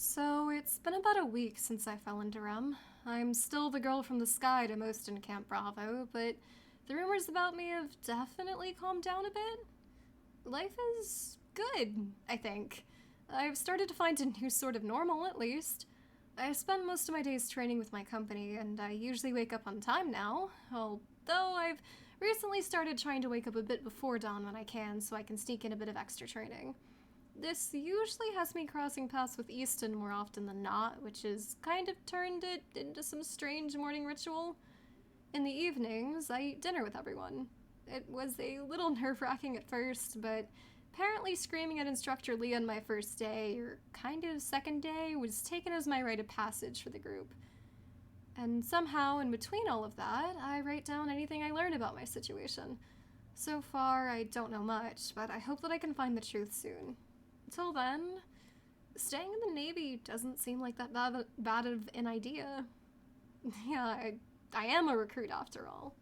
So it's been about a week since I fell into REM. I'm still the girl from the sky to most in Camp Bravo, but the rumors about me have definitely calmed down a bit. Life is good, I think. I've started to find a new sort of normal, at least. I spend most of my days training with my company, and I usually wake up on time now, although I've recently started trying to wake up a bit before dawn when I can so I can sneak in a bit of extra training. This usually has me crossing paths with Easton more often than not, which has kind of turned it into some strange morning ritual. In the evenings, I eat dinner with everyone. It was a little nerve-wracking at first, but apparently screaming at instructor Leah on my first day, or kind of second day, was taken as my rite of passage for the group. And somehow, in between all of that, I write down anything I learn about my situation. So far, I don't know much, but I hope that I can find the truth soon. Until then, staying in the Navy doesn't seem like that bad of an idea. Yeah, I am a recruit after all.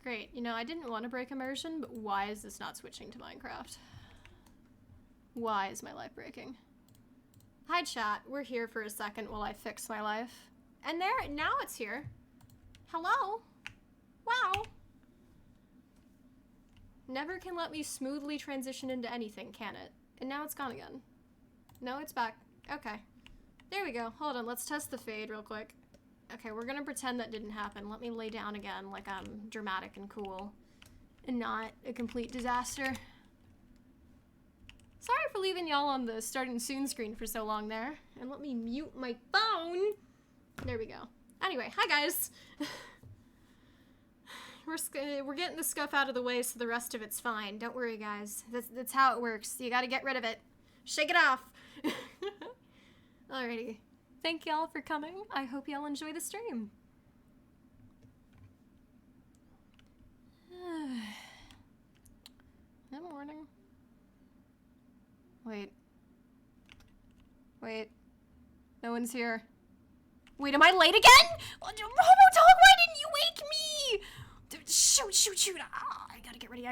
Great, I didn't want to break immersion, but why is this not switching to Minecraft? Why is my life breaking? Hi chat, we're here for a second while I fix my life. And now it's here. Hello? Wow. Never can let me smoothly transition into anything, can it? And now it's gone again. No, it's back. Okay. There we go. Hold on, let's test the fade real quick. Okay, we're gonna pretend that didn't happen. Let me lay down again like I'm dramatic and cool. And not a complete disaster. Sorry for leaving y'all on the starting soon screen for so long there. And let me mute my phone. There we go. Anyway, hi guys. We're getting the scuff out of the way so the rest of it's fine. Don't worry, guys. That's how it works. You gotta get rid of it. Shake it off. Alrighty. Thank y'all for coming. I hope y'all enjoy the stream. Good morning. Wait. No one's here. Wait, am I late again? Robo Dog, why didn't you wake me? Shoot. I gotta get ready.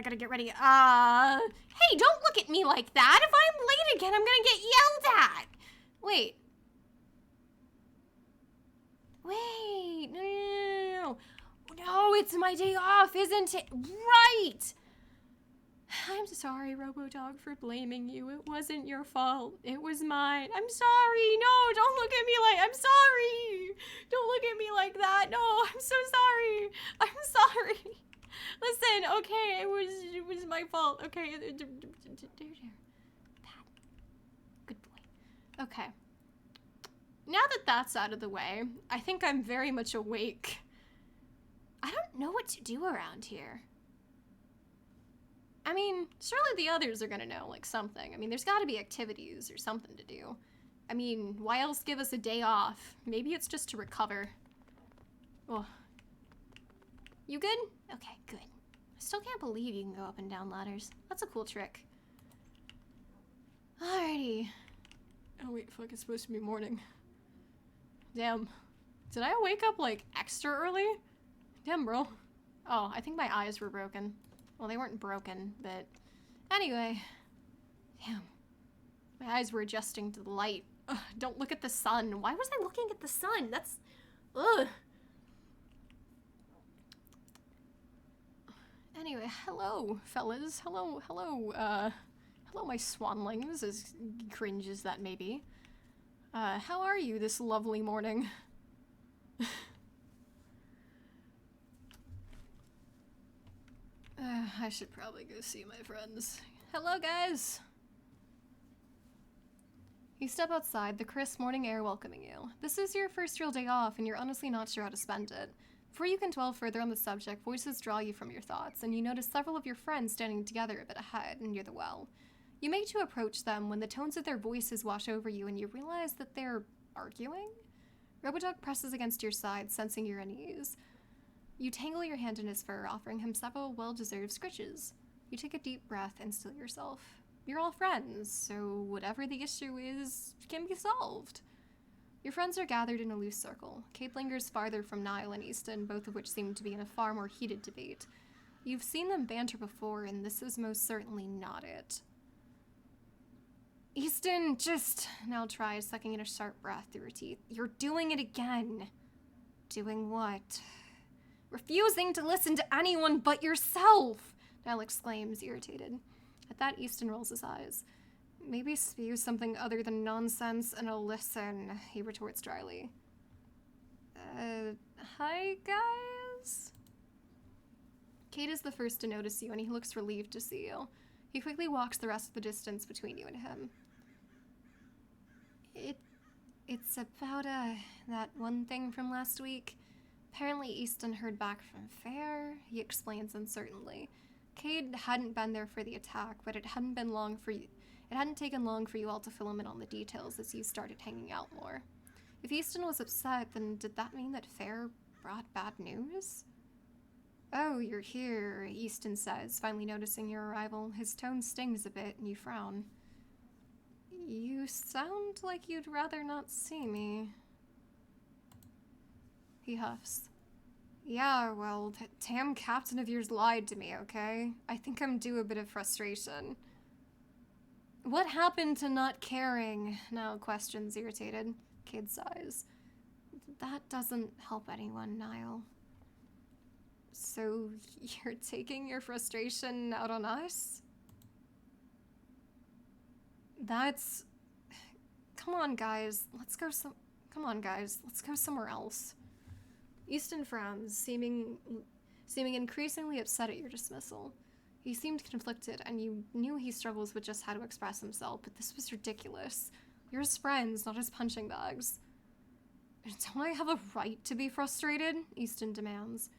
Hey, don't look at me like that. If I'm late again, I'm gonna get yelled at. Wait, no. No, it's my day off, isn't it? Right. I'm sorry, RoboDog, for blaming you. It wasn't your fault. It was mine. I'm sorry. No, don't look at me like... I'm sorry. Don't look at me like that. No, I'm so sorry. I'm sorry. Listen, okay, it was my fault. Okay. There. Pat. Good boy. Okay. Now that that's out of the way, I think I'm very much awake. I don't know what to do around here. I mean, surely the others are gonna know, like, something. I mean, there's gotta be activities or something to do. I mean, why else give us a day off? Maybe it's just to recover. Oh. You good? Okay, good. I still can't believe you can go up and down ladders. That's a cool trick. Alrighty. Oh wait, fuck, it's supposed to be morning. Damn. Did I wake up, like, extra early? Damn, bro. Oh, I think my eyes were broken. Well, they weren't broken, but anyway. Damn. My eyes were adjusting to the light. Ugh, don't look at the sun. Why was I looking at the sun? That's... Ugh. Anyway, hello, fellas. Hello, my swanlings, as cringe as that may be. How are you this lovely morning? I should probably go see my friends. Hello, guys. You step outside, the crisp morning air welcoming you. This is your first real day off, and you're honestly not sure how to spend it. Before you can dwell further on the subject, voices draw you from your thoughts, and you notice several of your friends standing together a bit ahead, near the well. You make to approach them when the tones of their voices wash over you, and you realize that they're arguing? Robodog presses against your side, sensing your unease. You tangle your hand in his fur, offering him several well-deserved scritches. You take a deep breath and still yourself. You're all friends, so whatever the issue is can be solved. Your friends are gathered in a loose circle. Kate lingers farther from Niall and Easton, both of which seem to be in a far more heated debate. You've seen them banter before, and this is most certainly not it. Easton, just... Niall tries, sucking in a sharp breath through her teeth. You're doing it again. Doing what? Refusing to listen to anyone but yourself, Niall exclaims, irritated. At that, Easton rolls his eyes. Maybe spew something other than nonsense and I'll listen, he retorts dryly. Hi, guys? Kate is the first to notice you, and he looks relieved to see you. He quickly walks the rest of the distance between you and him. It's about, that one thing from last week. Apparently Easton heard back from Fair, he explains uncertainly. Cade hadn't been there for the attack, but it hadn't taken long for you all to fill him in on the details as you started hanging out more. If Easton was upset, then did that mean that Fair brought bad news? Oh, you're here, Easton says, finally noticing your arrival. His tone stings a bit, and you frown. You sound like you'd rather not see me. He huffs. Yeah, well, that damn captain of yours lied to me, okay? I think I'm due a bit of frustration. What happened to not caring? Niall questions, irritated. Kid sighs. That doesn't help anyone, Niall. So you're taking your frustration out on us? That's... Come on, guys. Let's go somewhere else. Easton frowns, seeming increasingly upset at your dismissal. He seemed conflicted, and you knew he struggles with just how to express himself, but this was ridiculous. You're his friends, not his punching bags. Don't I have a right to be frustrated? Easton demands.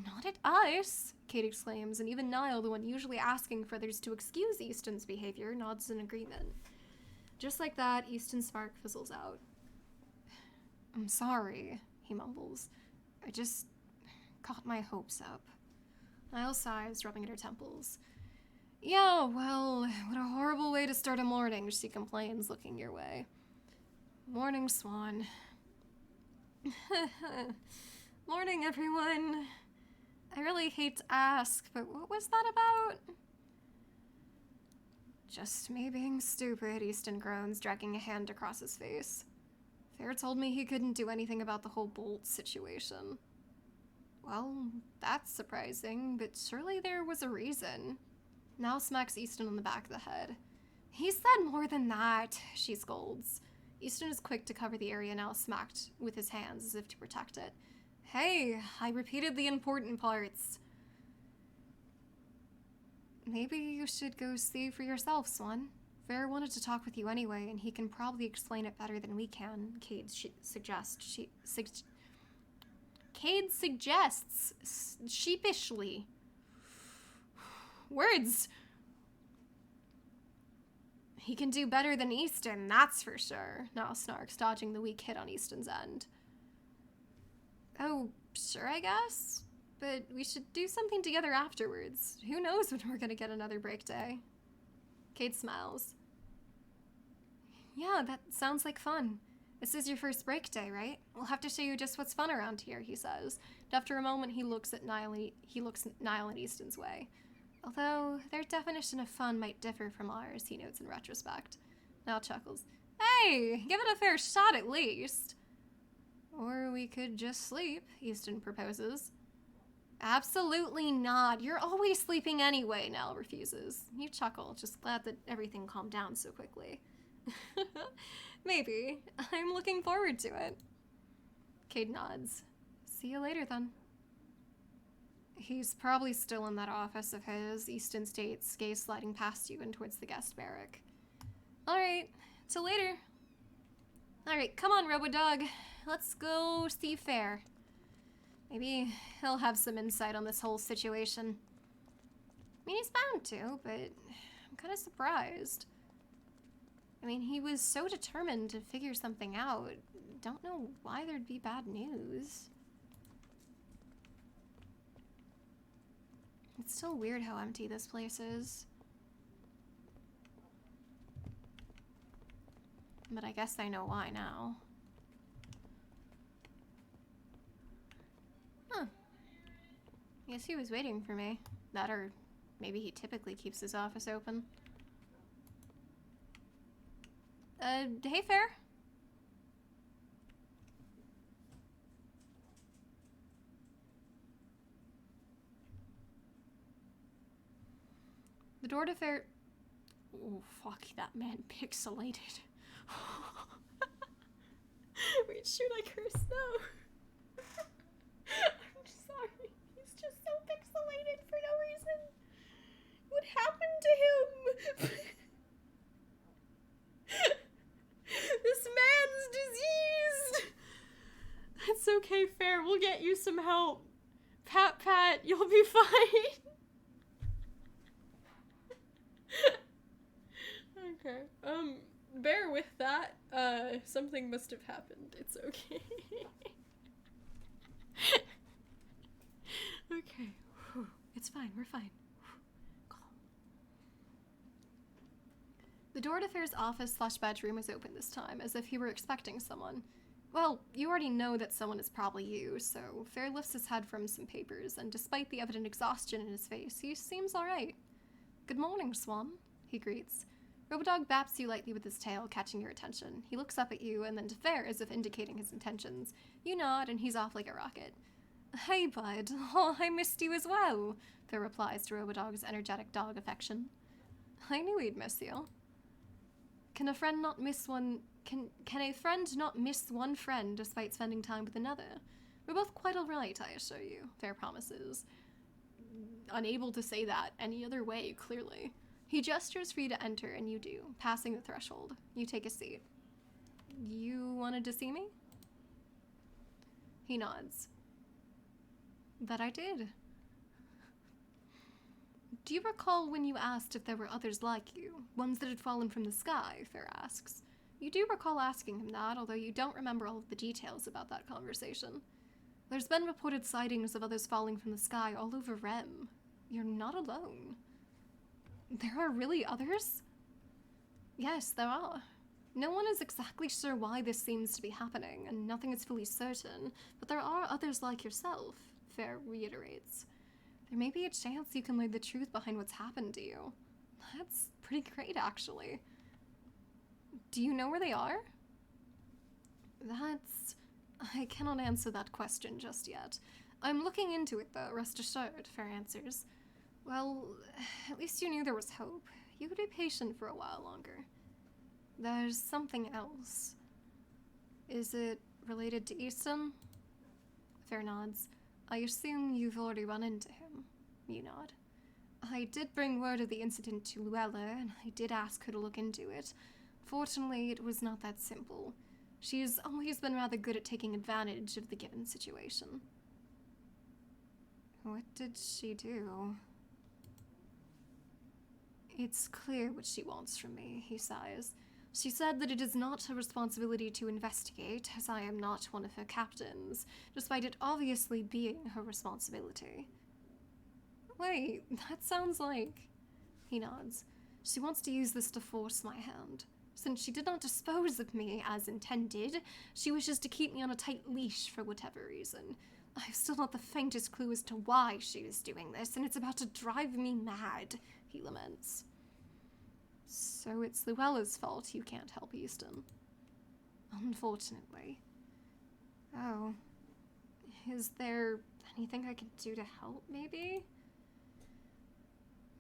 Not at us, Kate exclaims, and even Niall, the one usually asking for others to excuse Easton's behavior, nods in agreement. Just like that, Easton's spark fizzles out. I'm sorry, he mumbles. I just got my hopes up. Niall sighs, rubbing at her temples. Yeah, well, what a horrible way to start a morning, she complains, looking your way. Morning, Swan. Morning, everyone. I really hate to ask, but what was that about? Just me being stupid, Easton groans, dragging a hand across his face. Fair told me he couldn't do anything about the whole Bolt situation. Well, that's surprising, but surely there was a reason. Niall smacks Easton on the back of the head. He said more than that, she scolds. Easton is quick to cover the area Niall smacked with his hands as if to protect it. Hey, I repeated the important parts. Maybe you should go see for yourself, Swan. Fair wanted to talk with you anyway, and he can probably explain it better than we can, Cade suggests sheepishly. Words! He can do better than Easton, that's for sure, Niall snarks, dodging the weak hit on Easton's end. Oh, sure, I guess. But we should do something together afterwards. Who knows when we're gonna get another break day? Kate smiles. Yeah, that sounds like fun. This is your first break day, right? We'll have to show you just what's fun around here, he says. And after a moment, he looks Niall and Easton's way. Although, their definition of fun might differ from ours, he notes in retrospect. Niall chuckles. Hey, give it a fair shot at least. Or we could just sleep, Easton proposes. Absolutely not. You're always sleeping anyway, Niall refuses. You chuckle, just glad that everything calmed down so quickly. Maybe. I'm looking forward to it. Cade nods. See you later, then. He's probably still in that office of his, Easton states, gaze sliding past you and towards the guest barrack. All right, Till later. Alright, come on, Robo-Dog. Let's go see Fair. Maybe he'll have some insight on this whole situation. I mean, he's bound to, but I'm kind of surprised. I mean, he was so determined to figure something out. Don't know why there'd be bad news. It's still weird how empty this place is. But I guess I know why now. Huh. I guess he was waiting for me. That, or maybe he typically keeps his office open. Hey, Fair. The door to Fair... Oh, fuck, that man pixelated. Wait, should I curse? No. I'm sorry. He's just so pixelated for no reason. What happened to him? This man's diseased. It's okay, Fair. We'll get you some help. Pat, pat, you'll be fine. Okay. Bear with that. Something must have happened. It's okay. Okay. Whew. It's fine. We're fine. Calm. The door to Fair's office/bedroom was open this time, as if he were expecting someone. Well, you already know that someone is probably you, so Fair lifts his head from some papers, and despite the evident exhaustion in his face, he seems alright. Good morning, Swan, he greets. Robodog baps you lightly with his tail, catching your attention. He looks up at you, and then to Fair, as if indicating his intentions. You nod, and he's off like a rocket. Hey, bud. Oh, I missed you as well, Fair replies to Robodog's energetic dog affection. I knew he'd miss you. Can a friend not miss one... Can a friend not miss one friend despite spending time with another? We're both quite alright, I assure you, Fair promises. Unable to say that any other way, clearly. He gestures for you to enter, and you do, passing the threshold. You take a seat. You wanted to see me? He nods. That I did. Do you recall when you asked if there were others like you, ones that had fallen from the sky, Fair asks. You do recall asking him that, although you don't remember all of the details about that conversation. There's been reported sightings of others falling from the sky all over REM. You're not alone. There are really others? Yes, there are. No one is exactly sure why this seems to be happening, and nothing is fully certain, but there are others like yourself, Fair reiterates. There may be a chance you can learn the truth behind what's happened to you. That's pretty great, actually. Do you know where they are? I cannot answer that question just yet. I'm looking into it, though, rest assured, Fair answers. Well, at least you knew there was hope. You could be patient for a while longer. There's something else. Is it related to Easton? Fair nods. I assume you've already run into him. You nod. I did bring word of the incident to Luella, and I did ask her to look into it. Fortunately, it was not that simple. She's always been rather good at taking advantage of the given situation. What did she do? It's clear what she wants from me, he sighs. She said that it is not her responsibility to investigate, as I am not one of her captains, despite it obviously being her responsibility. Wait, that sounds like... He nods. She wants to use this to force my hand. Since she did not dispose of me as intended, she wishes to keep me on a tight leash for whatever reason. I've still not the faintest clue as to why she is doing this, and it's about to drive me mad, he laments. So it's Luella's fault you can't help Easton. Unfortunately. Oh. Is there anything I could do to help, maybe?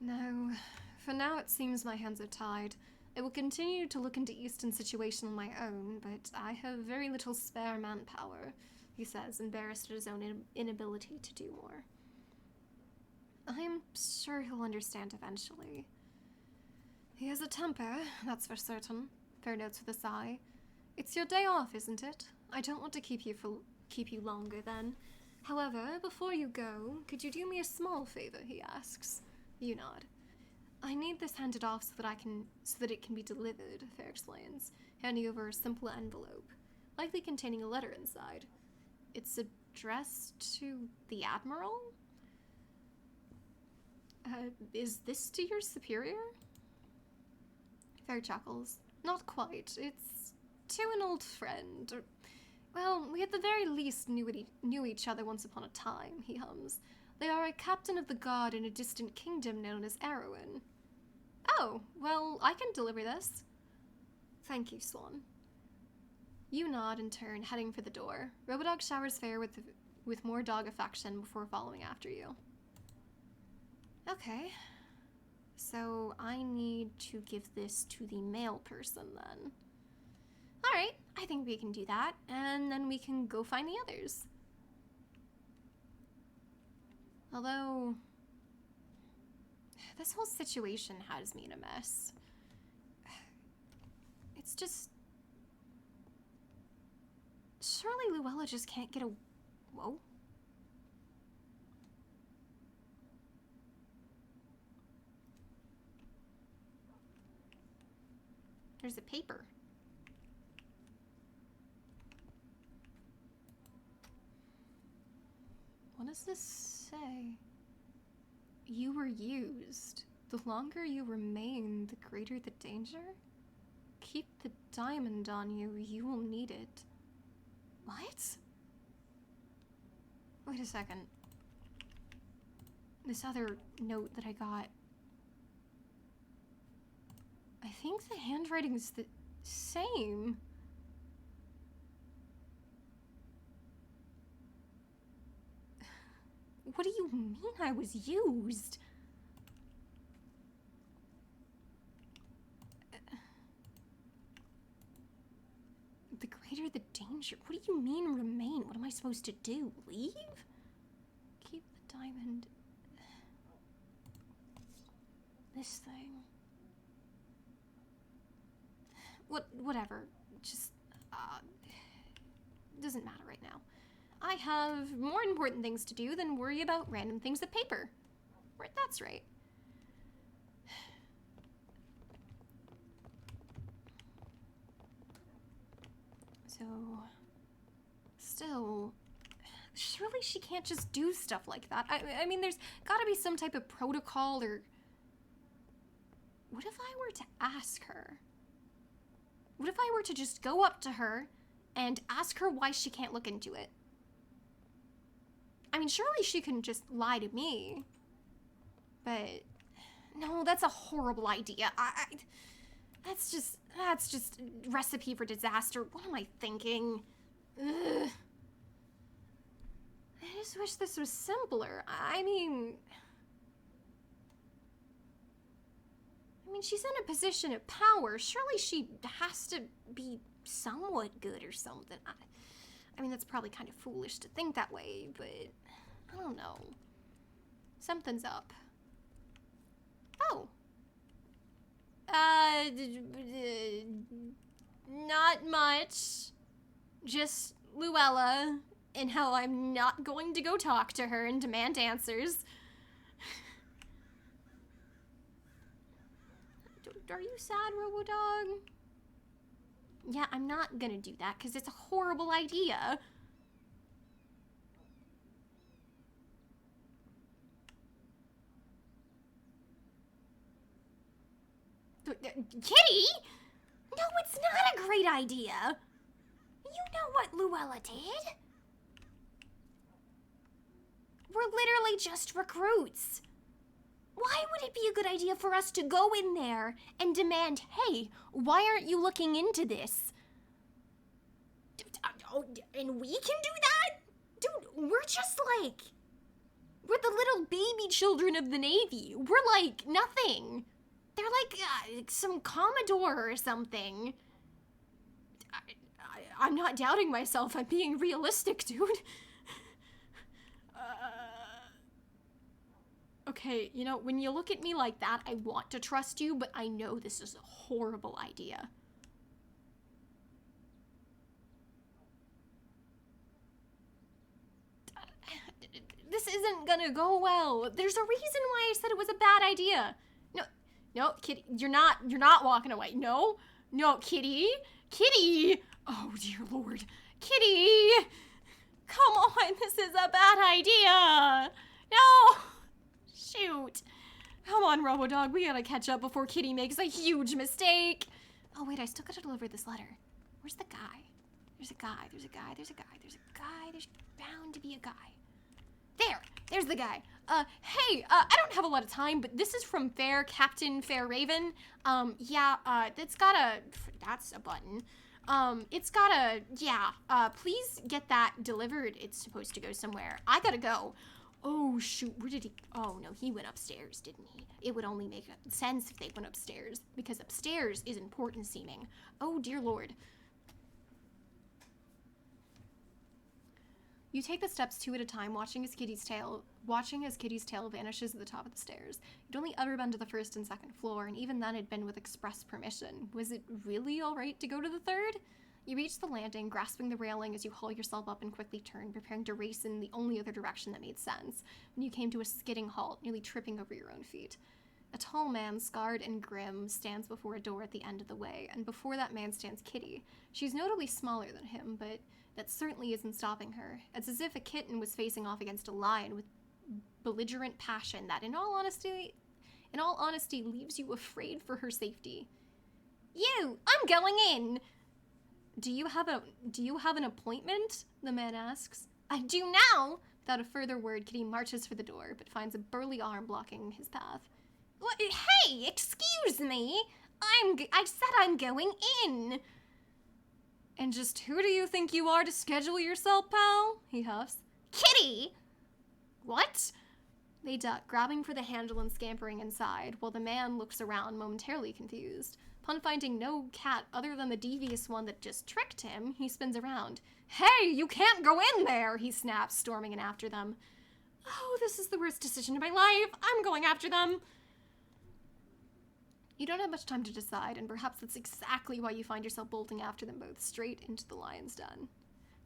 No. For now, it seems my hands are tied. I will continue to look into Easton's situation on my own, but I have very little spare manpower, he says, embarrassed at his own inability to do more. I'm sure he'll understand eventually. He has a temper, that's for certain, Fair notes with a sigh. It's your day off, isn't it? I don't want to keep you longer then. However, before you go, could you do me a small favor, he asks. You nod. I need this handed off so that it can be delivered, Fair explains, handing over a simple envelope, likely containing a letter inside. It's addressed to the Admiral? Is this to your superior? Fair chuckles. Not quite. It's to an old friend. Well, we at the very least knew each other once upon a time, he hums. They are a captain of the guard in a distant kingdom known as Erwin. Oh, well, I can deliver this. Thank you, Swan. You nod in turn, heading for the door. Robodog showers Fair with more dog affection before following after you. Okay. So I need to give this to the male person then. Alright, I think we can do that, and then we can go find the others. Although, this whole situation has me in a mess. It's just... Surely Luella just can't get a... Whoa. There's a paper. What does this say? You were used. The longer you remain, the greater the danger? Keep the diamond on you. You will need it. What? Wait a second. This other note that I got. I think the handwriting is the same. What do you mean I was used? The greater the danger. What do you mean remain? What am I supposed to do? Leave? Keep the diamond. This thing. Whatever. Just, doesn't matter right now. I have more important things to do than worry about random things of paper. Right, that's right. So, still, surely she can't just do stuff like that. I mean, there's gotta be some type of protocol or... What if I were to ask her? What if I were to just go up to her and ask her why she can't look into it? I mean, surely she can just lie to me. But no, that's a horrible idea. That's just recipe for disaster. What am I thinking? Ugh. I just wish this was simpler. I mean, she's in a position of power. Surely she has to be somewhat good or something. I mean, that's probably kind of foolish to think that way, but I don't know. Something's up. Oh. Not much. Just Luella, and how I'm not going to go talk to her and demand answers. Are you sad, Robodog? Yeah, I'm not gonna do that because it's a horrible idea. Kitty? No, it's not a great idea. You know what Luella did? We're literally just recruits. Why would it be a good idea for us to go in there and demand, hey, why aren't you looking into this? And we can do that? Dude, we're just like... We're the little baby children of the Navy. We're like nothing. They're like some Commodore or something. I'm not doubting myself. I'm being realistic, dude. Okay, you know, when you look at me like that, I want to trust you, but I know this is a horrible idea. this isn't gonna go well. There's a reason why I said it was a bad idea. No, Kitty, you're not walking away. No, Kitty. Oh, dear Lord. Kitty! Come on, this is a bad idea. No! Shoot. Come on, Robodog, we gotta catch up before Kitty makes a huge mistake. Oh, wait, I still gotta deliver this letter. Where's the guy? There's a guy. There's bound to be a guy. There's the guy. Hey, I don't have a lot of time, but this is from Captain Fair Raven. That's a button. Please get that delivered. It's supposed to go somewhere. I gotta go. Oh, shoot, where did he? Oh, no, he went upstairs, didn't he? It would only make sense if they went upstairs, because upstairs is important seeming. Oh, dear Lord. You take the steps 2 at a time, watching as Kitty's tail vanishes at the top of the stairs. You'd only ever been to the 1st and 2nd floor, and even then had been with express permission. Was it really all right to go to the 3rd? You reach the landing, grasping the railing as you haul yourself up and quickly turn, preparing to race in the only other direction that made sense, when you came to a skidding halt, nearly tripping over your own feet. A tall man, scarred and grim, stands before a door at the end of the way, and before that man stands Kitty. She's notably smaller than him, but that certainly isn't stopping her. It's as if a kitten was facing off against a lion with belligerent passion that, in all honesty, leaves you afraid for her safety. You! I'm going in! Do you have an appointment? The man asks. I do now! Without a further word, Kitty marches for the door, but finds a burly arm blocking his path. What? Hey, excuse me! I said I'm going in! And just who do you think you are to schedule yourself, pal? He huffs. Kitty! What? They duck, grabbing for the handle and scampering inside, while the man looks around, momentarily confused. Upon finding no cat other than the devious one that just tricked him, he spins around. Hey, you can't go in there, he snaps, storming in after them. Oh, this is the worst decision of my life. I'm going after them. You don't have much time to decide, and perhaps that's exactly why you find yourself bolting after them both straight into the lion's den.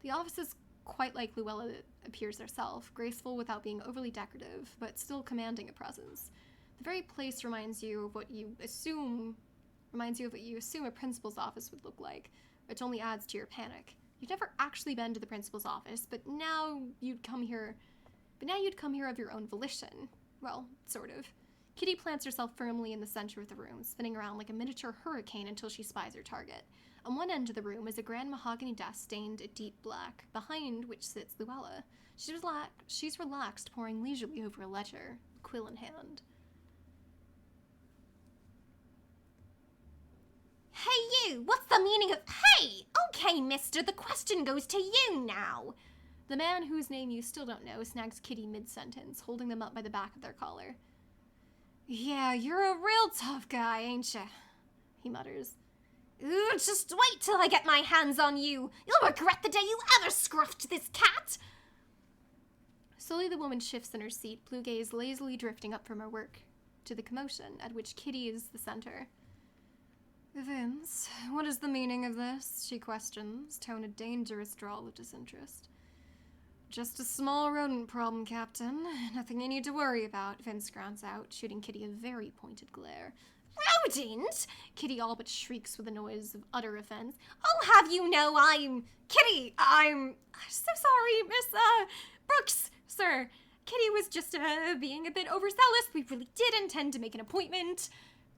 The office is quite like Luella appears herself, graceful without being overly decorative, but still commanding a presence. The very place reminds you of what you assume a principal's office would look like, which only adds to your panic. You've never actually been to the principal's office, but now you'd come here of your own volition. Well, sort of. Kitty plants herself firmly in the center of the room, spinning around like a miniature hurricane until she spies her target. On one end of the room is a grand mahogany desk stained a deep black, behind which sits Luella. She's relaxed, poring leisurely over a letter, quill in hand. Hey you, what's the meaning of— Hey! Okay, mister, the question goes to you now. The man, whose name you still don't know, snags Kitty mid-sentence, holding them up by the back of their collar. Yeah, you're a real tough guy, ain't ya? He mutters. Ooh, just wait till I get my hands on you. You'll regret the day you ever scruffed this cat. Slowly the woman shifts in her seat, blue gaze lazily drifting up from her work to the commotion, at which Kitty is the center. Vince, what is the meaning of this? She questions, tone a dangerous drawl of disinterest. Just a small rodent problem, Captain. Nothing you need to worry about, Vince grunts out, shooting Kitty a very pointed glare. Rodent? Kitty all but shrieks with a noise of utter offense. I'll have you know Kitty, I'm so sorry, Miss, Brooks, sir. Kitty was just, being a bit overzealous. We really did intend to make an appointment.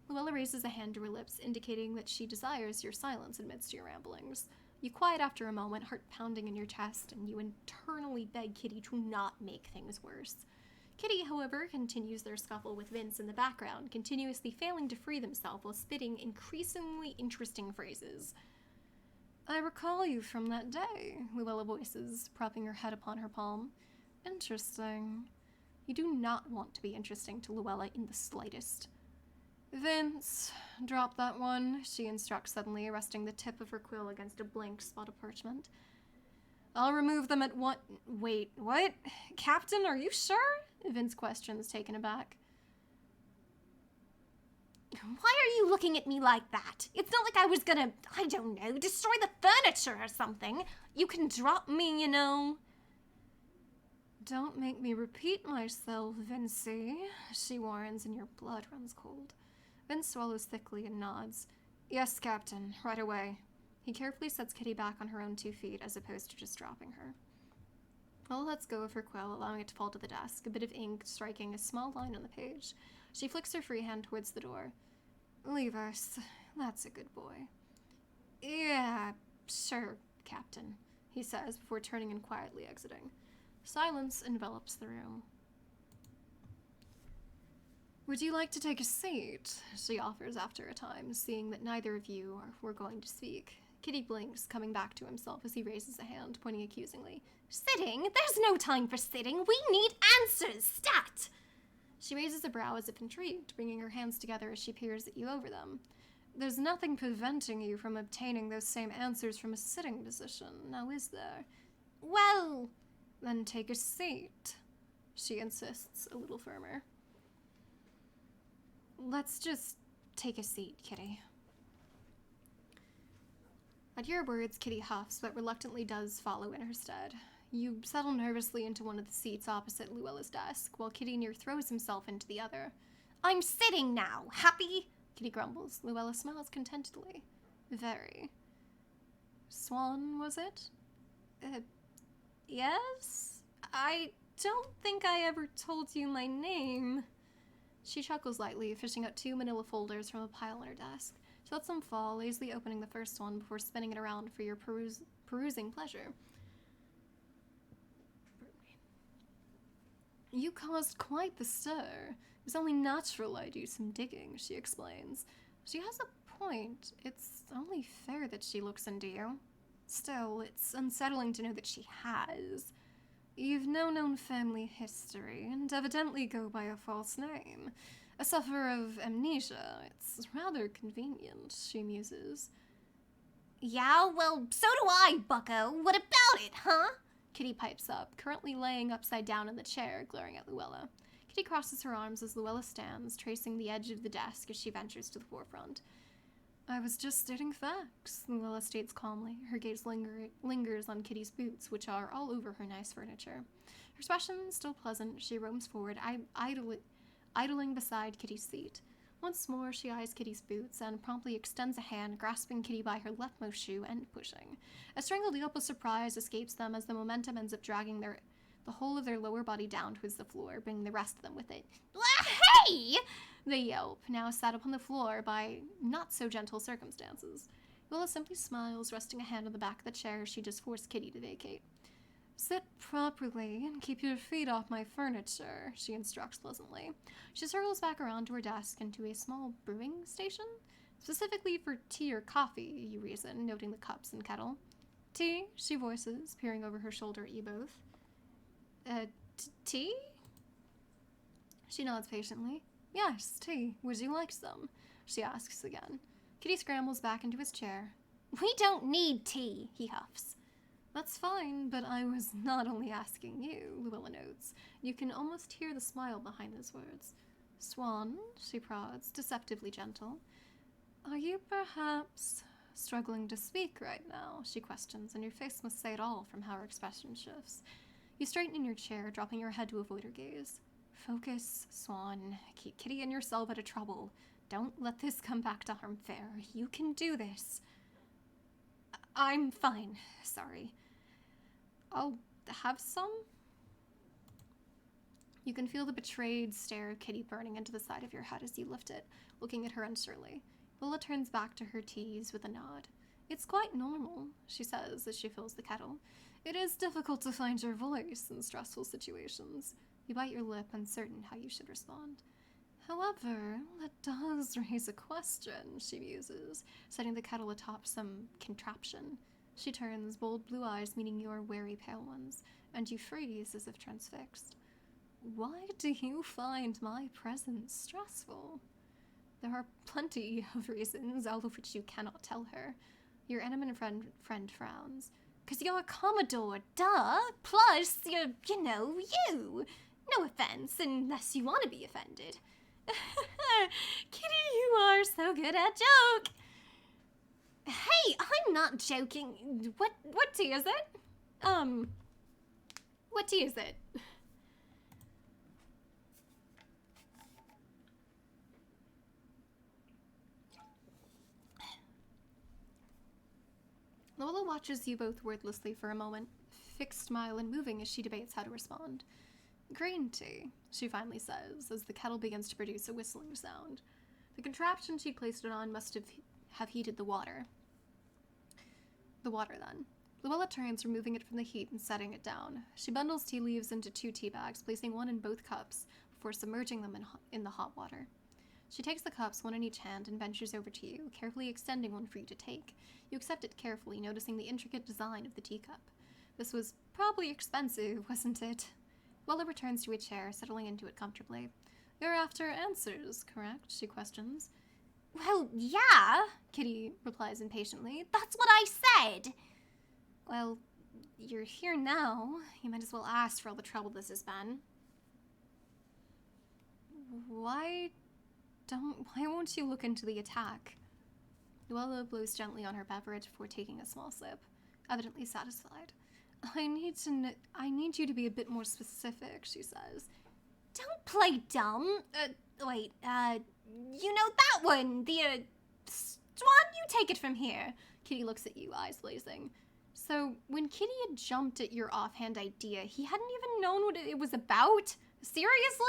Luella raises a hand to her lips, indicating that she desires your silence amidst your ramblings. You quiet after a moment, heart pounding in your chest, and you internally beg Kitty to not make things worse. Kitty, however, continues their scuffle with Vince in the background, continuously failing to free themselves while spitting increasingly interesting phrases. I recall you from that day, Luella voices, propping her head upon her palm. Interesting. You do not want to be interesting to Luella in the slightest. Vince, drop that one, she instructs suddenly, resting the tip of her quill against a blank spot of parchment. I'll remove them at one— Wait, what? Captain, are you sure? Vince questions, taken aback. Why are you looking at me like that? It's not like I was gonna, I don't know, destroy the furniture or something. You can drop me, you know. Don't make me repeat myself, Vincey, she warns, and your blood runs cold. Vince swallows thickly and nods. Yes, Captain, right away. He carefully sets Kitty back on her own 2 feet as opposed to just dropping her. Well, lets go of her quill, allowing it to fall to the desk, a bit of ink striking a small line on the page. She flicks her free hand towards the door. Leave us. That's a good boy. Yeah, sure, Captain, he says before turning and quietly exiting. Silence envelops the room. Would you like to take a seat? She offers after a time, seeing that neither of you were going to speak. Kitty blinks, coming back to himself as he raises a hand, pointing accusingly. Sitting? There's no time for sitting. We need answers. Stat! She raises a brow as if intrigued, bringing her hands together as she peers at you over them. There's nothing preventing you from obtaining those same answers from a sitting position, now is there? Well, then take a seat, she insists, a little firmer. Let's just take a seat, Kitty. At your words, Kitty huffs, but reluctantly does follow in her stead. You settle nervously into one of the seats opposite Luella's desk, while Kitty near throws himself into the other. I'm sitting now. Happy? Kitty grumbles. Luella smiles contentedly. Very. Swan, was it? Yes? I don't think I ever told you my name. She chuckles lightly, fishing out 2 manila folders from a pile on her desk. She lets them fall, lazily opening the first one before spinning it around for your perusing pleasure. You caused quite the stir. It's only natural I do some digging, she explains. She has a point. It's only fair that she looks into you. Still, it's unsettling to know that she has. You've no known family history, and evidently go by a false name. A sufferer of amnesia. It's rather convenient, she muses. Yeah, well, so do I, bucko. What about it, huh? Kitty pipes up, currently laying upside down in the chair, glaring at Luella. Kitty crosses her arms as Luella stands, tracing the edge of the desk as she ventures to the forefront. I was just stating facts, Luella states calmly. Her gaze lingers on Kitty's boots, which are all over her nice furniture. Her expression still pleasant, she roams forward, idling beside Kitty's seat. Once more, she eyes Kitty's boots and promptly extends a hand, grasping Kitty by her leftmost shoe and pushing. A strangled yelp of surprise escapes them as the momentum ends up dragging the whole of their lower body down towards the floor, bringing the rest of them with it. Hey! They yelp, now sat upon the floor by not-so-gentle circumstances. Willa simply smiles, resting a hand on the back of the chair she just forced Kitty to vacate. Sit properly and keep your feet off my furniture, she instructs pleasantly. She circles back around to her desk and to a small brewing station, specifically for tea or coffee, you reason, noting the cups and kettle. Tea, she voices, peering over her shoulder at you both. Tea? She nods patiently. Yes, tea. Would you like some? She asks again. Kitty scrambles back into his chair. We don't need tea, he huffs. That's fine, but I was not only asking you, Luella notes. You can almost hear the smile behind those words. Swan, she prods, deceptively gentle. Are you perhaps struggling to speak right now? She questions, and your face must say it all from how her expression shifts. You straighten in your chair, dropping your head to avoid her gaze. Focus, Swan. Keep Kitty and yourself out of trouble. Don't let this come back to harm fair. You can do this. I'm fine. Sorry. I'll have some? You can feel the betrayed stare of Kitty burning into the side of your head as you lift it, looking at her unsurely. Willa turns back to her teas with a nod. It's quite normal, she says as she fills the kettle. It is difficult to find your voice in stressful situations. You bite your lip, uncertain how you should respond. However, that does raise a question, she muses, setting the kettle atop some contraption. She turns, bold blue eyes meeting your wary pale ones, and you freeze as if transfixed. Why do you find my presence stressful? There are plenty of reasons, all of which you cannot tell her. Your animate friend frowns. 'Cause you're a Commodore, duh! Plus, you're, you. No offense, unless you want to be offended. Kitty, you are so good at joke! Hey, I'm not joking. What tea is it? What tea is it? Luella watches you both wordlessly for a moment, fixed smile and moving as she debates how to respond. Green tea, she finally says, as the kettle begins to produce a whistling sound. The contraption she placed it on must have heated the water. The water, then. Luella turns, removing it from the heat and setting it down. She bundles tea leaves into 2 tea bags, placing one in both cups, before submerging them in the hot water. She takes the cups, one in each hand, and ventures over to you, carefully extending one for you to take. You accept it carefully, noticing the intricate design of the teacup. This was probably expensive, wasn't it? Luella returns to a chair, settling into it comfortably. You're after answers, correct? She questions. Well, yeah, Kitty replies impatiently. That's what I said. Well, you're here now. You might as well ask for all the trouble this has been. Why won't you look into the attack? Luella blows gently on her beverage before taking a small sip, evidently satisfied. I need you to be a bit more specific, she says. Don't play dumb. Wait, you know that one, the, Swan, you take it from here. Kitty looks at you, eyes blazing. So, when Kitty had jumped at your offhand idea, he hadn't even known what it was about? Seriously?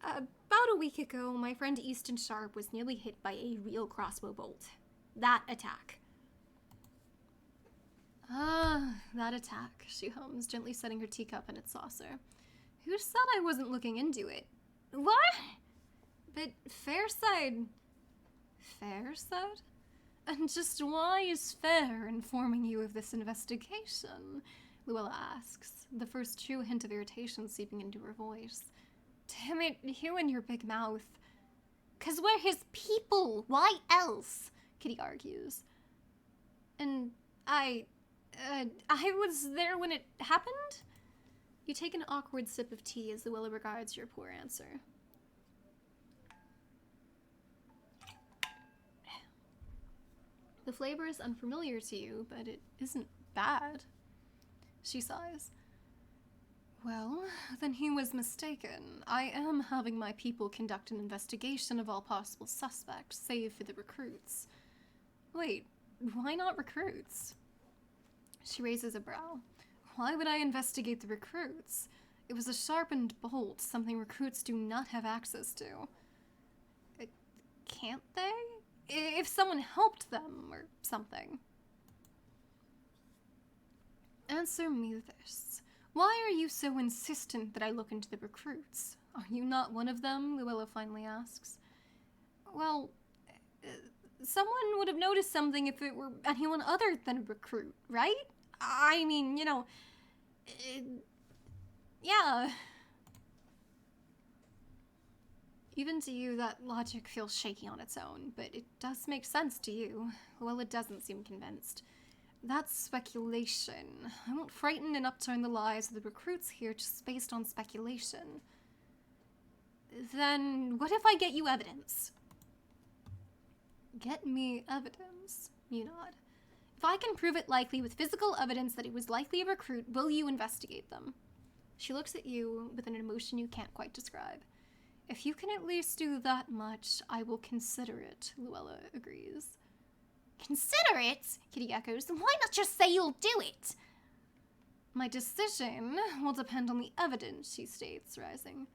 About a week ago, my friend Easton Sharp was nearly hit by a real crossbow bolt. That attack. That attack, she hums, gently setting her teacup in its saucer. Who said I wasn't looking into it? What? But Fairside? And just why is Fair informing you of this investigation? Luella asks, the first true hint of irritation seeping into her voice. Damn it, you and your big mouth. 'Cause we're his people. Why else? Kitty argues. And I was there when it happened? You take an awkward sip of tea as Luella regards your poor answer. The flavor is unfamiliar to you, but it isn't bad. She sighs. Well, then he was mistaken. I am having my people conduct an investigation of all possible suspects, save for the recruits. Wait, why not recruits? She raises a brow. Why would I investigate the recruits? It was a sharpened bolt, something recruits do not have access to. Can't they? If someone helped them or something. Answer me this. Why are you so insistent that I look into the recruits? Are you not one of them? Luella finally asks. Well, someone would have noticed something if it were anyone other than a recruit, right? I mean, you know, yeah. Even to you, that logic feels shaky on its own, but it does make sense to you. Luella doesn't seem convinced. That's speculation. I won't frighten and upturn the lives of the recruits here just based on speculation. Then what if I get you evidence? Get me evidence, you nod. If I can prove it likely with physical evidence that it was likely a recruit, will you investigate them? She looks at you with an emotion you can't quite describe. If you can at least do that much, I will consider it, Luella agrees. Consider it? Kitty echoes. Why not just say you'll do it? My decision will depend on the evidence, she states, rising.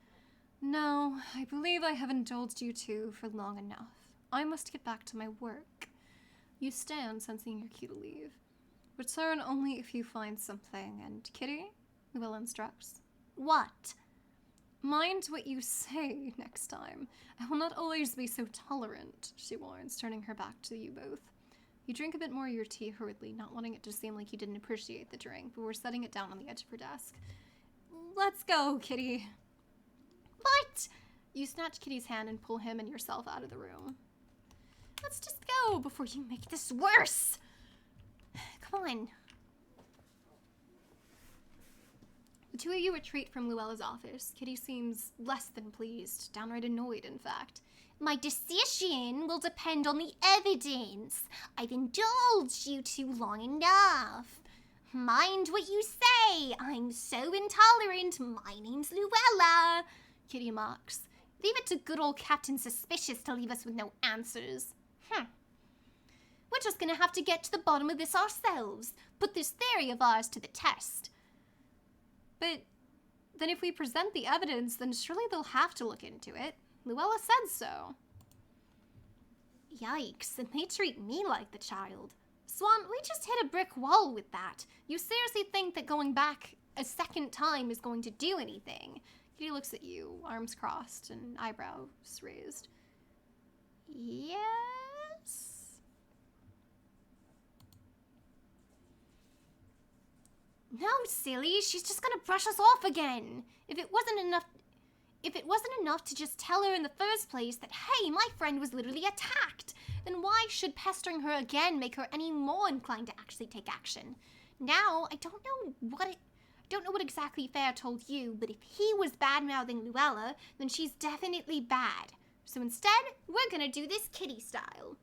No, I believe I have indulged you two for long enough. I must get back to my work. You stand, sensing your cue to leave. Return only if you find something, and Kitty, Luella instructs. What? Mind what you say next time. I will not always be so tolerant, she warns, turning her back to you both. You drink a bit more of your tea hurriedly, not wanting it to seem like you didn't appreciate the drink, before setting it down on the edge of her desk. Let's go, Kitty. What? You snatch Kitty's hand and pull him and yourself out of the room. Let's just go before you make this worse. Come on. The two of you retreat from Luella's office. Kitty seems less than pleased, downright annoyed, in fact. My decision will depend on the evidence. I've indulged you two long enough. Mind what you say. I'm so intolerant. My name's Luella. Kitty mocks. Leave it to good old Captain Suspicious to leave us with no answers. We're just gonna have to get to the bottom of this ourselves. Put this theory of ours to the test. But then if we present the evidence, then surely they'll have to look into it. Luella said so. Yikes, and they treat me like the child. Swan, we just hit a brick wall with that. You seriously think that going back a second time is going to do anything? Kitty looks at you, arms crossed and eyebrows raised. Yes? No, silly, she's just gonna brush us off again. If it wasn't enough to just tell her in the first place that, hey, my friend was literally attacked, then why should pestering her again make her any more inclined to actually take action? Now, I don't know what exactly Fair told you, but if he was bad-mouthing Luella, then she's definitely bad. So instead, we're gonna do this Kitty style.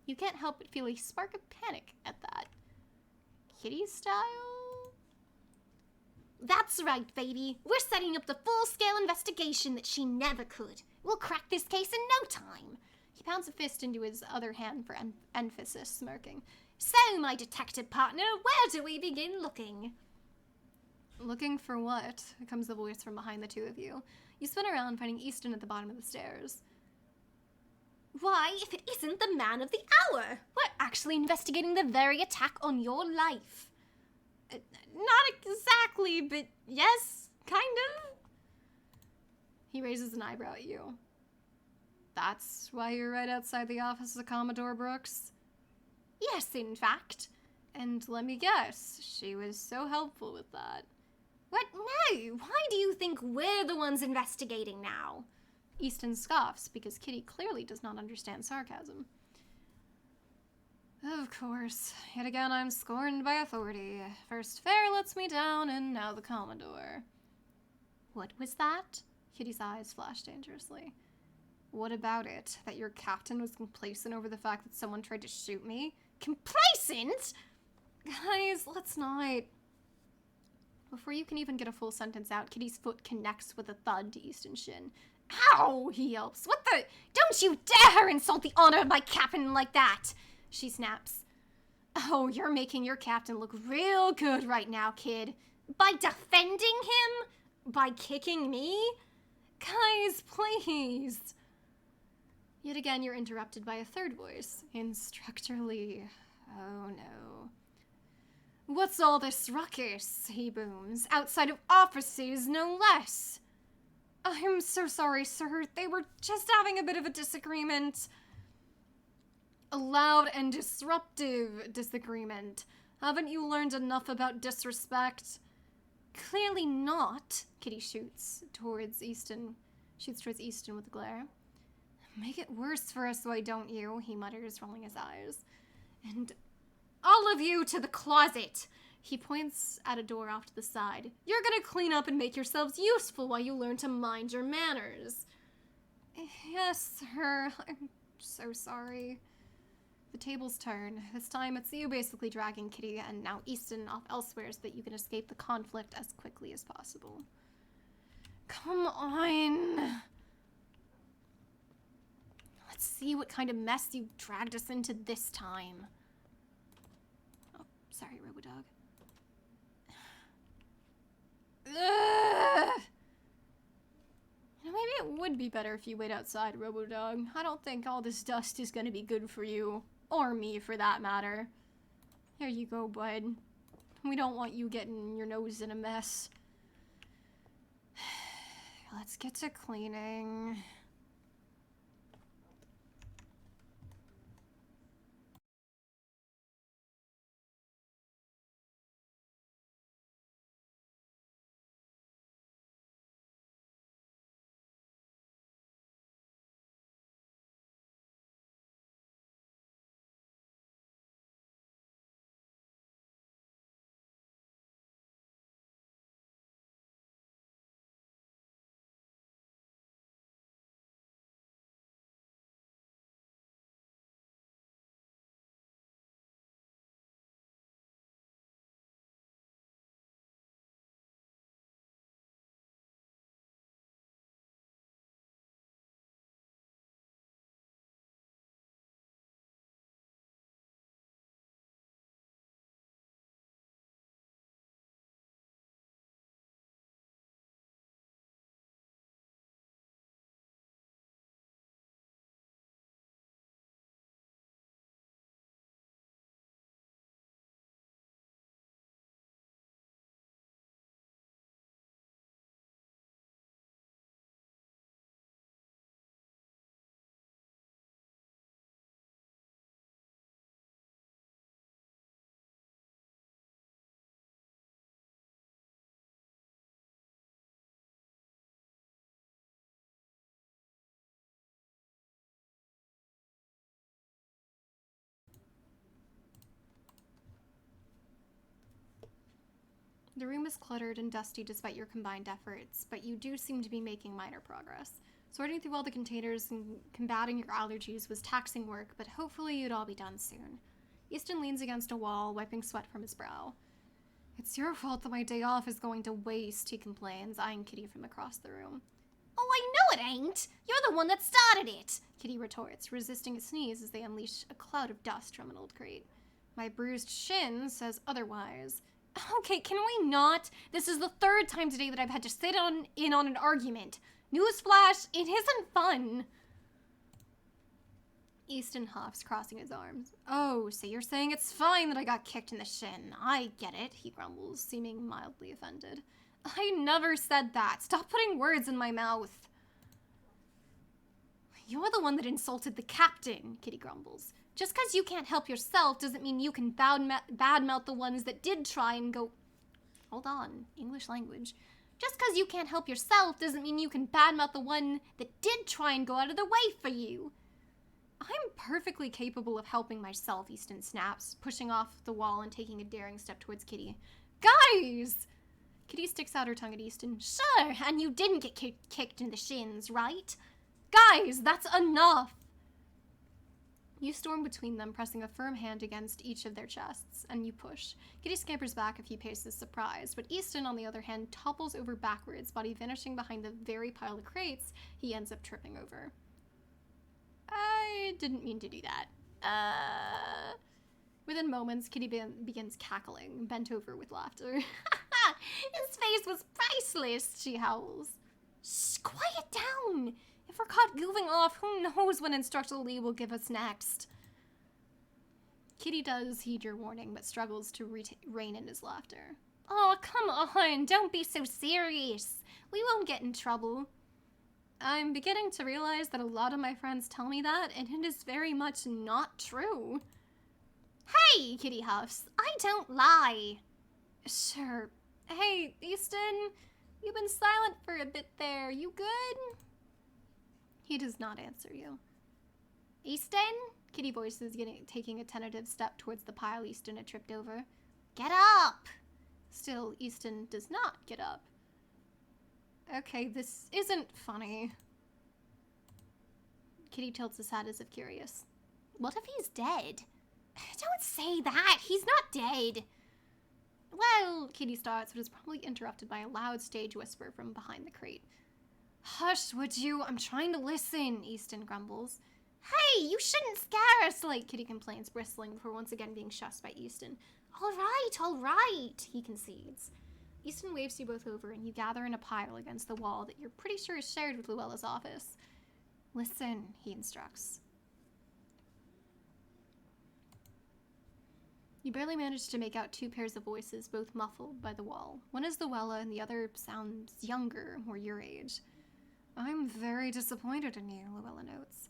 You can't help but feel a spark of panic at that. Kitty style? That's right, baby. We're setting up the full-scale investigation that she never could. We'll crack this case in no time. He pounds a fist into his other hand for emphasis, smirking. So, my detective partner, where do we begin looking? Looking for what? Comes the voice from behind the two of you. You spin around, finding Easton at the bottom of the stairs. Why, if it isn't the man of the hour? We're actually investigating the very attack on your life. Not exactly, but yes, kind of. He raises an eyebrow at you. That's why you're right outside the office of Commodore Brooks? Yes, in fact. And let me guess, she was so helpful with that. What? No! Why do you think we're the ones investigating now? Easton scoffs because Kitty clearly does not understand sarcasm. Of course. Yet again, I'm scorned by authority. First Fair lets me down, and now the Commodore. What was that? Kitty's eyes flashed dangerously. What about it? That your captain was complacent over the fact that someone tried to shoot me? Complacent? Guys, let's not. Before you can even get a full sentence out, Kitty's foot connects with a thud to Easton's shin. Ow! He yelps. What the? Don't you dare insult the honor of my captain like that! She snaps. Oh, you're making your captain look real good right now, kid. By defending him? By kicking me? Guys, please. Yet again, you're interrupted by a third voice. Instructor Lee. Oh no. What's all this ruckus? He booms. Outside of offices, no less. I'm so sorry, sir. They were just having a bit of a disagreement. A loud and disruptive disagreement. Haven't you learned enough about disrespect? Clearly not. Kitty shoots towards Easton with a glare. Make it worse for us, why don't you? He mutters, rolling his eyes. And all of you to the closet. He points at a door off to the side. You're gonna clean up and make yourselves useful while you learn to mind your manners. Yes, sir. I'm so sorry. The tables turn. This time it's you basically dragging Kitty and now Easton off elsewhere so that you can escape the conflict as quickly as possible. Come on. Let's see what kind of mess you dragged us into this time. Oh, sorry, Robodog. Ugh. You know, maybe it would be better if you wait outside, Robodog. I don't think all this dust is gonna be good for you. Or me, for that matter. Here you go, bud. We don't want you getting your nose in a mess. Let's get to cleaning. The room is cluttered and dusty despite your combined efforts, but you do seem to be making minor progress. Sorting through all the containers and combating your allergies was taxing work, but hopefully you'd all be done soon. Easton leans against a wall, wiping sweat from his brow. It's your fault that my day off is going to waste, he complains, eyeing Kitty from across the room. Oh, I know it ain't! You're the one that started it! Kitty retorts, resisting a sneeze as they unleash a cloud of dust from an old crate. My bruised shin says otherwise. Okay, can we not? This is the third time today that I've had to sit in on an argument. Newsflash, it isn't fun. Easton huffs, crossing his arms. Oh, so you're saying it's fine that I got kicked in the shin. I get it, he grumbles, seeming mildly offended. I never said that. Stop putting words in my mouth. You're the one that insulted the captain, Kitty grumbles. Just because you can't help yourself doesn't mean you can badmouth the ones that did try and go... Hold on, English language. Just because you can't help yourself doesn't mean you can badmouth the one that did try and go out of the way for you. I'm perfectly capable of helping myself, Easton snaps, pushing off the wall and taking a daring step towards Kitty. Guys! Kitty sticks out her tongue at Easton. Sure, and you didn't get kicked in the shins, right? Guys, that's enough! You storm between them, pressing a firm hand against each of their chests, and you push. Kitty scampers back a few paces, surprised, but Easton, on the other hand, topples over backwards, body vanishing behind the very pile of crates he ends up tripping over. I didn't mean to do that. Within moments, Kitty begins cackling, bent over with laughter. His face was priceless, she howls. Shh, quiet down. If we're caught goofing off, who knows what Instructor Lee will give us next. Kitty does heed your warning, but struggles to rein in his laughter. Oh, come on, don't be so serious. We won't get in trouble. I'm beginning to realize that a lot of my friends tell me that, and it is very much not true. Hey, Kitty huffs, I don't lie. Sure. Hey, Easton, you've been silent for a bit there. You good? He does not answer you. Easton? Kitty voices taking a tentative step towards the pile Easton had tripped over. Get up! Still, Easton does not get up. Okay, this isn't funny. Kitty tilts his head as if curious. What if he's dead? Don't say that! He's not dead! Well, Kitty starts, but is probably interrupted by a loud stage whisper from behind the crate. Hush, would you? I'm trying to listen, Easton grumbles. Hey, you shouldn't scare us, Like, Kitty complains, bristling before once again being shushed by Easton. All right, he concedes. Easton waves you both over, and you gather in a pile against the wall that you're pretty sure is shared with Luella's office. Listen, he instructs. You barely manage to make out two pairs of voices, both muffled by the wall. One is Luella, and the other sounds younger, or your age. I'm very disappointed in you, Luella notes.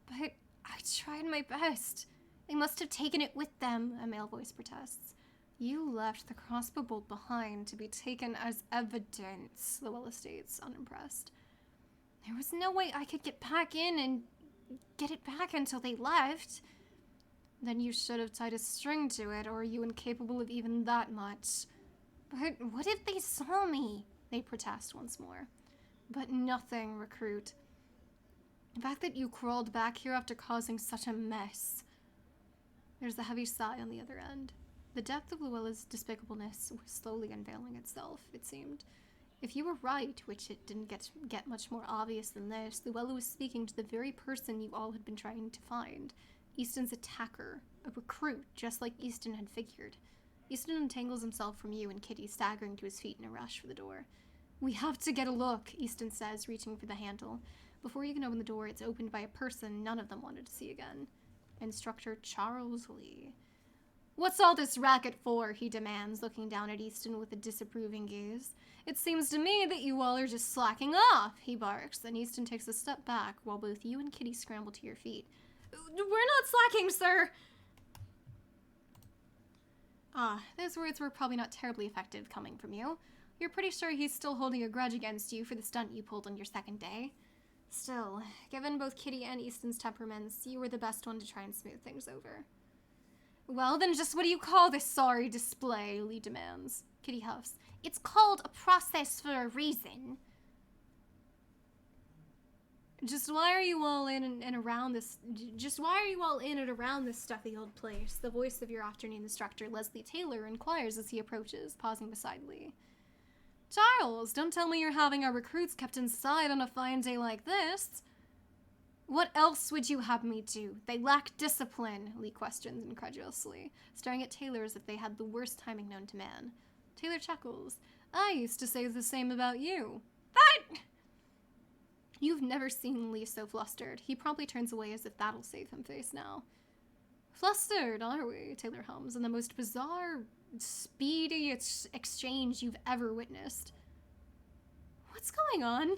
But I tried my best. They must have taken it with them, a male voice protests. You left the crossbow bolt behind to be taken as evidence, Luella states, unimpressed. There was no way I could get back in and get it back until they left. Then you should have tied a string to it, or are you incapable of even that much? But what if they saw me? They protest once more. But nothing, recruit. The fact that you crawled back here after causing such a mess. There's a heavy sigh on the other end. The depth of Luella's despicableness was slowly unveiling itself, it seemed. If you were right, which it didn't get much more obvious than this, Luella was speaking to the very person you all had been trying to find. Easton's attacker, a recruit, just like Easton had figured. Easton untangles himself from you and Kitty, staggering to his feet in a rush for the door. We have to get a look, Easton says, reaching for the handle. Before you can open the door, it's opened by a person none of them wanted to see again. Instructor Charles Lee. What's all this racket for? He demands, looking down at Easton with a disapproving gaze. It seems to me that you all are just slacking off, he barks, and Easton takes a step back while both you and Kitty scramble to your feet. We're not slacking, sir! Those words were probably not terribly effective coming from you. You're pretty sure he's still holding a grudge against you for the stunt you pulled on your second day. Still, given both Kitty and Easton's temperaments, you were the best one to try and smooth things over. Well, then just what do you call this sorry display? Lee demands. Kitty huffs. It's called a process for a reason. Just why are you all in and around this? Just why are you all in and around this stuffy old place? The voice of your afternoon instructor, Leslie Taylor, inquires as he approaches, pausing beside Lee. Charles, don't tell me you're having our recruits kept inside on a fine day like this. What else would you have me do? They lack discipline, Lee questions incredulously, staring at Taylor as if they had the worst timing known to man. Taylor chuckles. I used to say the same about you. That... You've never seen Lee so flustered. He promptly turns away as if that'll save him face now. Flustered, are we? Taylor hums, in the most bizarre, speedy exchange you've ever witnessed. What's going on?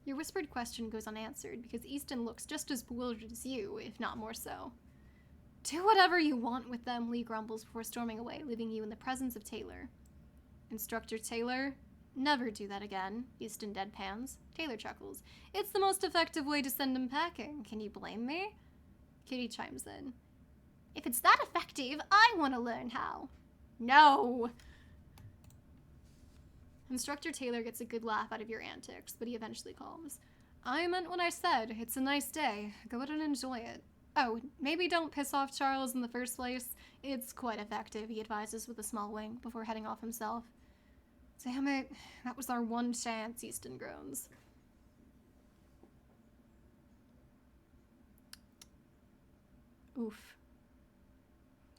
Your whispered question goes unanswered because Easton looks just as bewildered as you, if not more so. Do whatever you want with them, Lee grumbles before storming away, leaving you in the presence of Taylor. Instructor Taylor? Never do that again, Easton deadpans. Taylor chuckles. It's the most effective way to send him packing. Can you blame me? Kitty chimes in. If it's that effective, I want to learn how. No! Instructor Taylor gets a good laugh out of your antics, but he eventually calms. I meant what I said. It's a nice day. Go out and enjoy it. Oh, maybe don't piss off Charles in the first place. It's quite effective, he advises with a small wink before heading off himself. Damn it, that was our one chance, Easton groans. Oof.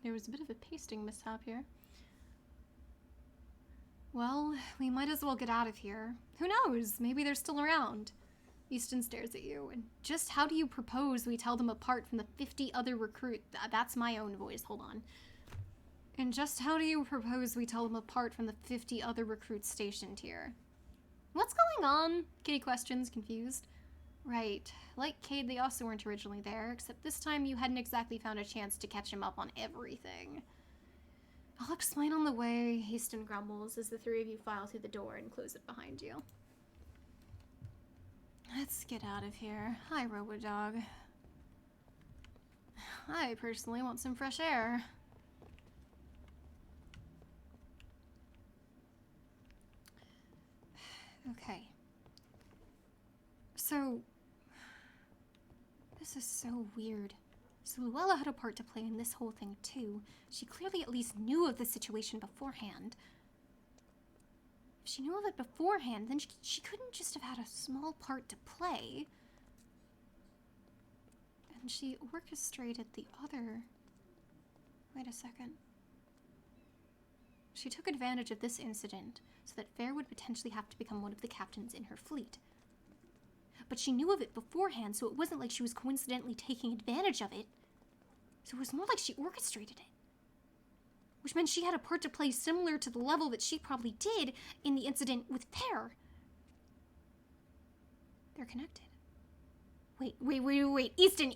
There was a bit of a pasting mishap here. Well, we might as well get out of here. Who knows? Maybe they're still around. Easton stares at you. And just how do you propose we tell them apart from the 50 other recruits? That's my own voice, hold on. And just how do you propose we tell them apart from the 50 other recruits stationed here? What's going on? Kitty questions, confused. Right. Like Cade, they also weren't originally there, except this time you hadn't exactly found a chance to catch him up on everything. I'll explain on the way, Easton grumbles as the three of you file through the door and close it behind you. Let's get out of here. Hi, Robodog. I personally want some fresh air. Okay. So, this is so weird. So Luella had a part to play in this whole thing too. She clearly at least knew of the situation beforehand. If she knew of it beforehand, then she couldn't just have had a small part to play. And she orchestrated the other... Wait a second. She took advantage of this incident so that Fair would potentially have to become one of the captains in her fleet. But she knew of it beforehand, so it wasn't like she was coincidentally taking advantage of it. So it was more like she orchestrated it. Which meant she had a part to play similar to the level that she probably did in the incident with Fair. They're connected. Wait. Easton,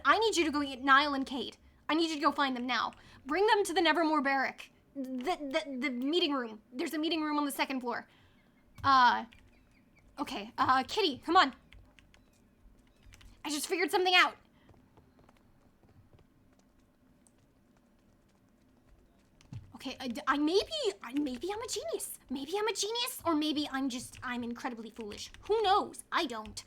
I need you to go get Niall and Kate. I need you to go find them now. Bring them to the Nevermore Barrack. The meeting room. There's a meeting room on the second floor. Okay, Kitty, come on. I just figured something out. Okay, maybe I'm a genius. Maybe I'm a genius, or maybe I'm incredibly foolish. Who knows? I don't.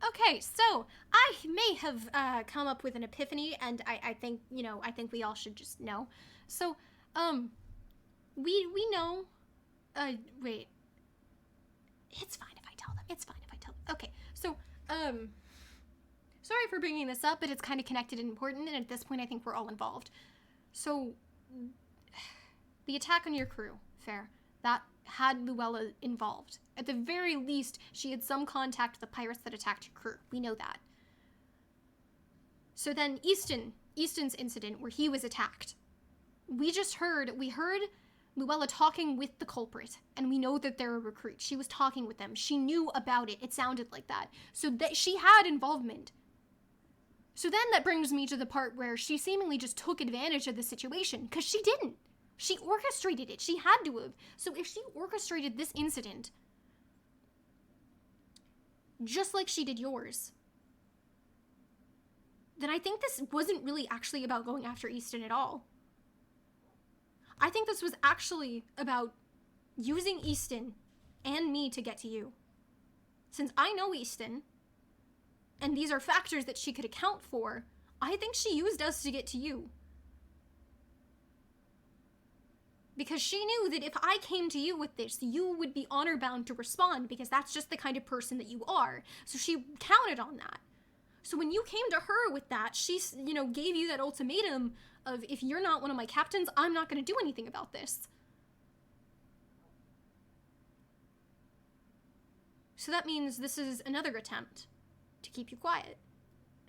Okay, so I may have come up with an epiphany, and I think, I think we all should just know. So, we know, wait. It's fine if I tell them. It's fine if I tell them. Okay, so, sorry for bringing this up, but it's kind of connected and important, and at this point I think we're all involved. So, the attack on your crew, fair. That had 𝐿𝐿𝐿 involved. At the very least, she had some contact with the pirates that attacked your crew. We know that. So then Easton's incident where he was attacked. We heard 𝐿𝐿𝐿 talking with the culprit, and we know that they're a recruit. She was talking with them. She knew about it. It sounded like that. So that she had involvement. So then that brings me to the part where she seemingly just took advantage of the situation, because she didn't. She orchestrated it. She had to have. So if she orchestrated this incident, just like she did yours, then I think this wasn't really actually about going after Easton at all. I think this was actually about using Easton and me to get to you. Since I know Easton, and these are factors that she could account for, I think she used us to get to you. Because she knew that if I came to you with this, you would be honor bound to respond, because that's just the kind of person that you are. So she counted on that. So when you came to her with that, she, gave you that ultimatum of, if you're not one of my captains, I'm not going to do anything about this. So that means this is another attempt to keep you quiet.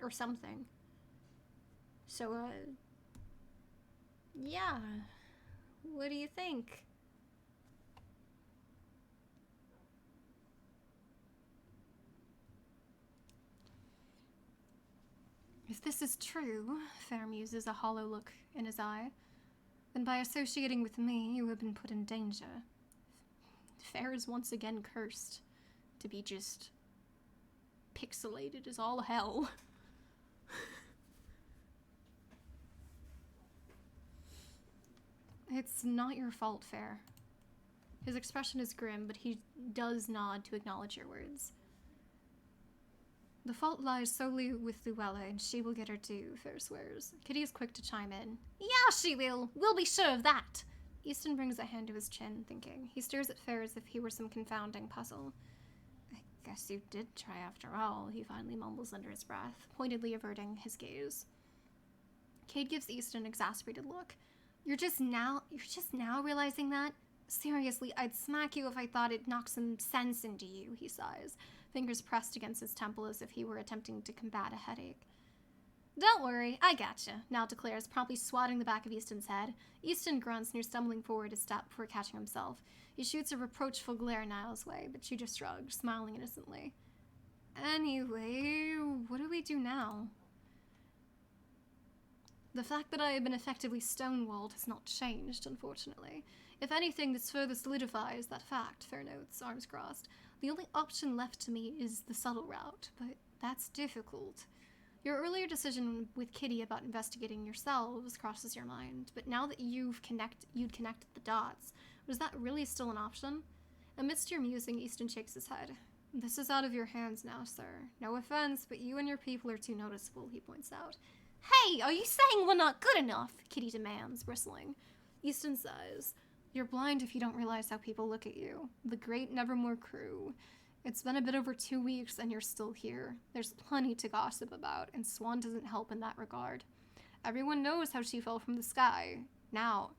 Or something. So, yeah. What do you think? If this is true, Fair muses, a hollow look in his eye, then by associating with me, you have been put in danger. Fair is once again cursed to be just pixelated as all hell. It's not your fault, Fair. His expression is grim, but he does nod to acknowledge your words. The fault lies solely with 𝐿𝐿𝐿, and she will get her due, Fair swears. Kitty is quick to chime in. Yeah, she will. We'll be sure of that. Easton brings a hand to his chin, thinking. He stares at Fair as if he were some confounding puzzle. I guess you did try after all, he finally mumbles under his breath, pointedly averting his gaze. Cade gives Easton an exasperated look. You're just now realizing that? Seriously, I'd smack you if I thought it knocked some sense into you, he sighs, fingers pressed against his temple as if he were attempting to combat a headache. Don't worry, I gotcha, Nal declares, promptly swatting the back of Easton's head. Easton grunts near stumbling forward a step before catching himself. He shoots a reproachful glare Niall's way, but she just shrugs, smiling innocently. Anyway, what do we do now? The fact that I have been effectively stonewalled has not changed, unfortunately. If anything, this further solidifies that fact, Fair notes, arms crossed. The only option left to me is the subtle route, but that's difficult. Your earlier decision with Kitty about investigating yourselves crosses your mind, but now that you'd connected the dots, was that really still an option? Amidst your musing, Easton shakes his head. This is out of your hands now, sir. No offense, but you and your people are too noticeable, he points out. Hey, are you saying we're not good enough? Kitty demands, bristling. Easton sighs. You're blind if you don't realize how people look at you. The great Nevermore crew. It's been a bit over 2 weeks and you're still here. There's plenty to gossip about, and Swan doesn't help in that regard. Everyone knows how she fell from the sky. Now,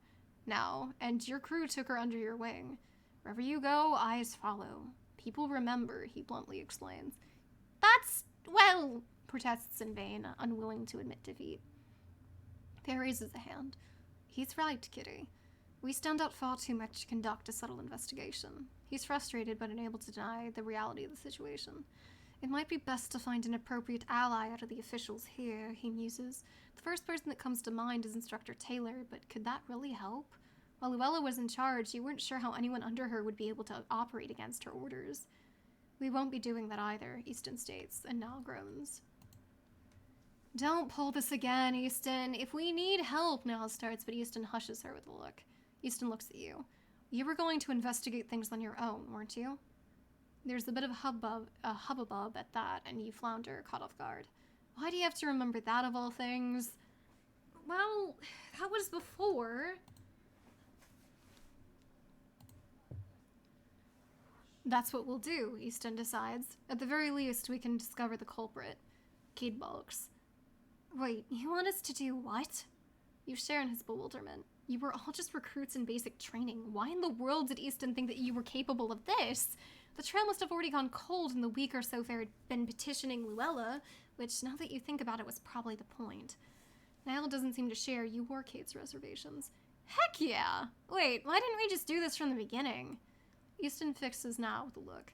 and your crew took her under your wing. Wherever you go, eyes follow. People remember, he bluntly explains. That's, well... protests in vain, unwilling to admit defeat. Fair raises a hand. He's right, Kitty. We stand out far too much to conduct a subtle investigation. He's frustrated but unable to deny the reality of the situation. It might be best to find an appropriate ally out of the officials here, he muses. The first person that comes to mind is Instructor Taylor, but could that really help? While 𝐿𝐿𝐿 was in charge, you weren't sure how anyone under her would be able to operate against her orders. We won't be doing that either, Easton states, and Niall groans. Don't pull this again, Easton. If we need help, Niall starts, but Easton hushes her with a look. Easton looks at you. You were going to investigate things on your own, weren't you? There's a bit of a hubbub at that, and you flounder, caught off guard. Why do you have to remember that of all things? Well, that was before. That's what we'll do, Easton decides. At the very least, we can discover the culprit. Cade balks. Wait, you want us to do what? You share in his bewilderment. You were all just recruits in basic training. Why in the world did Easton think that you were capable of this? The trail must have already gone cold in the week or so Fair had been petitioning Luella, which, now that you think about it, was probably the point. Niall doesn't seem to share your Kate's reservations. Heck yeah! Wait, why didn't we just do this from the beginning? Easton fixes Niall with a look.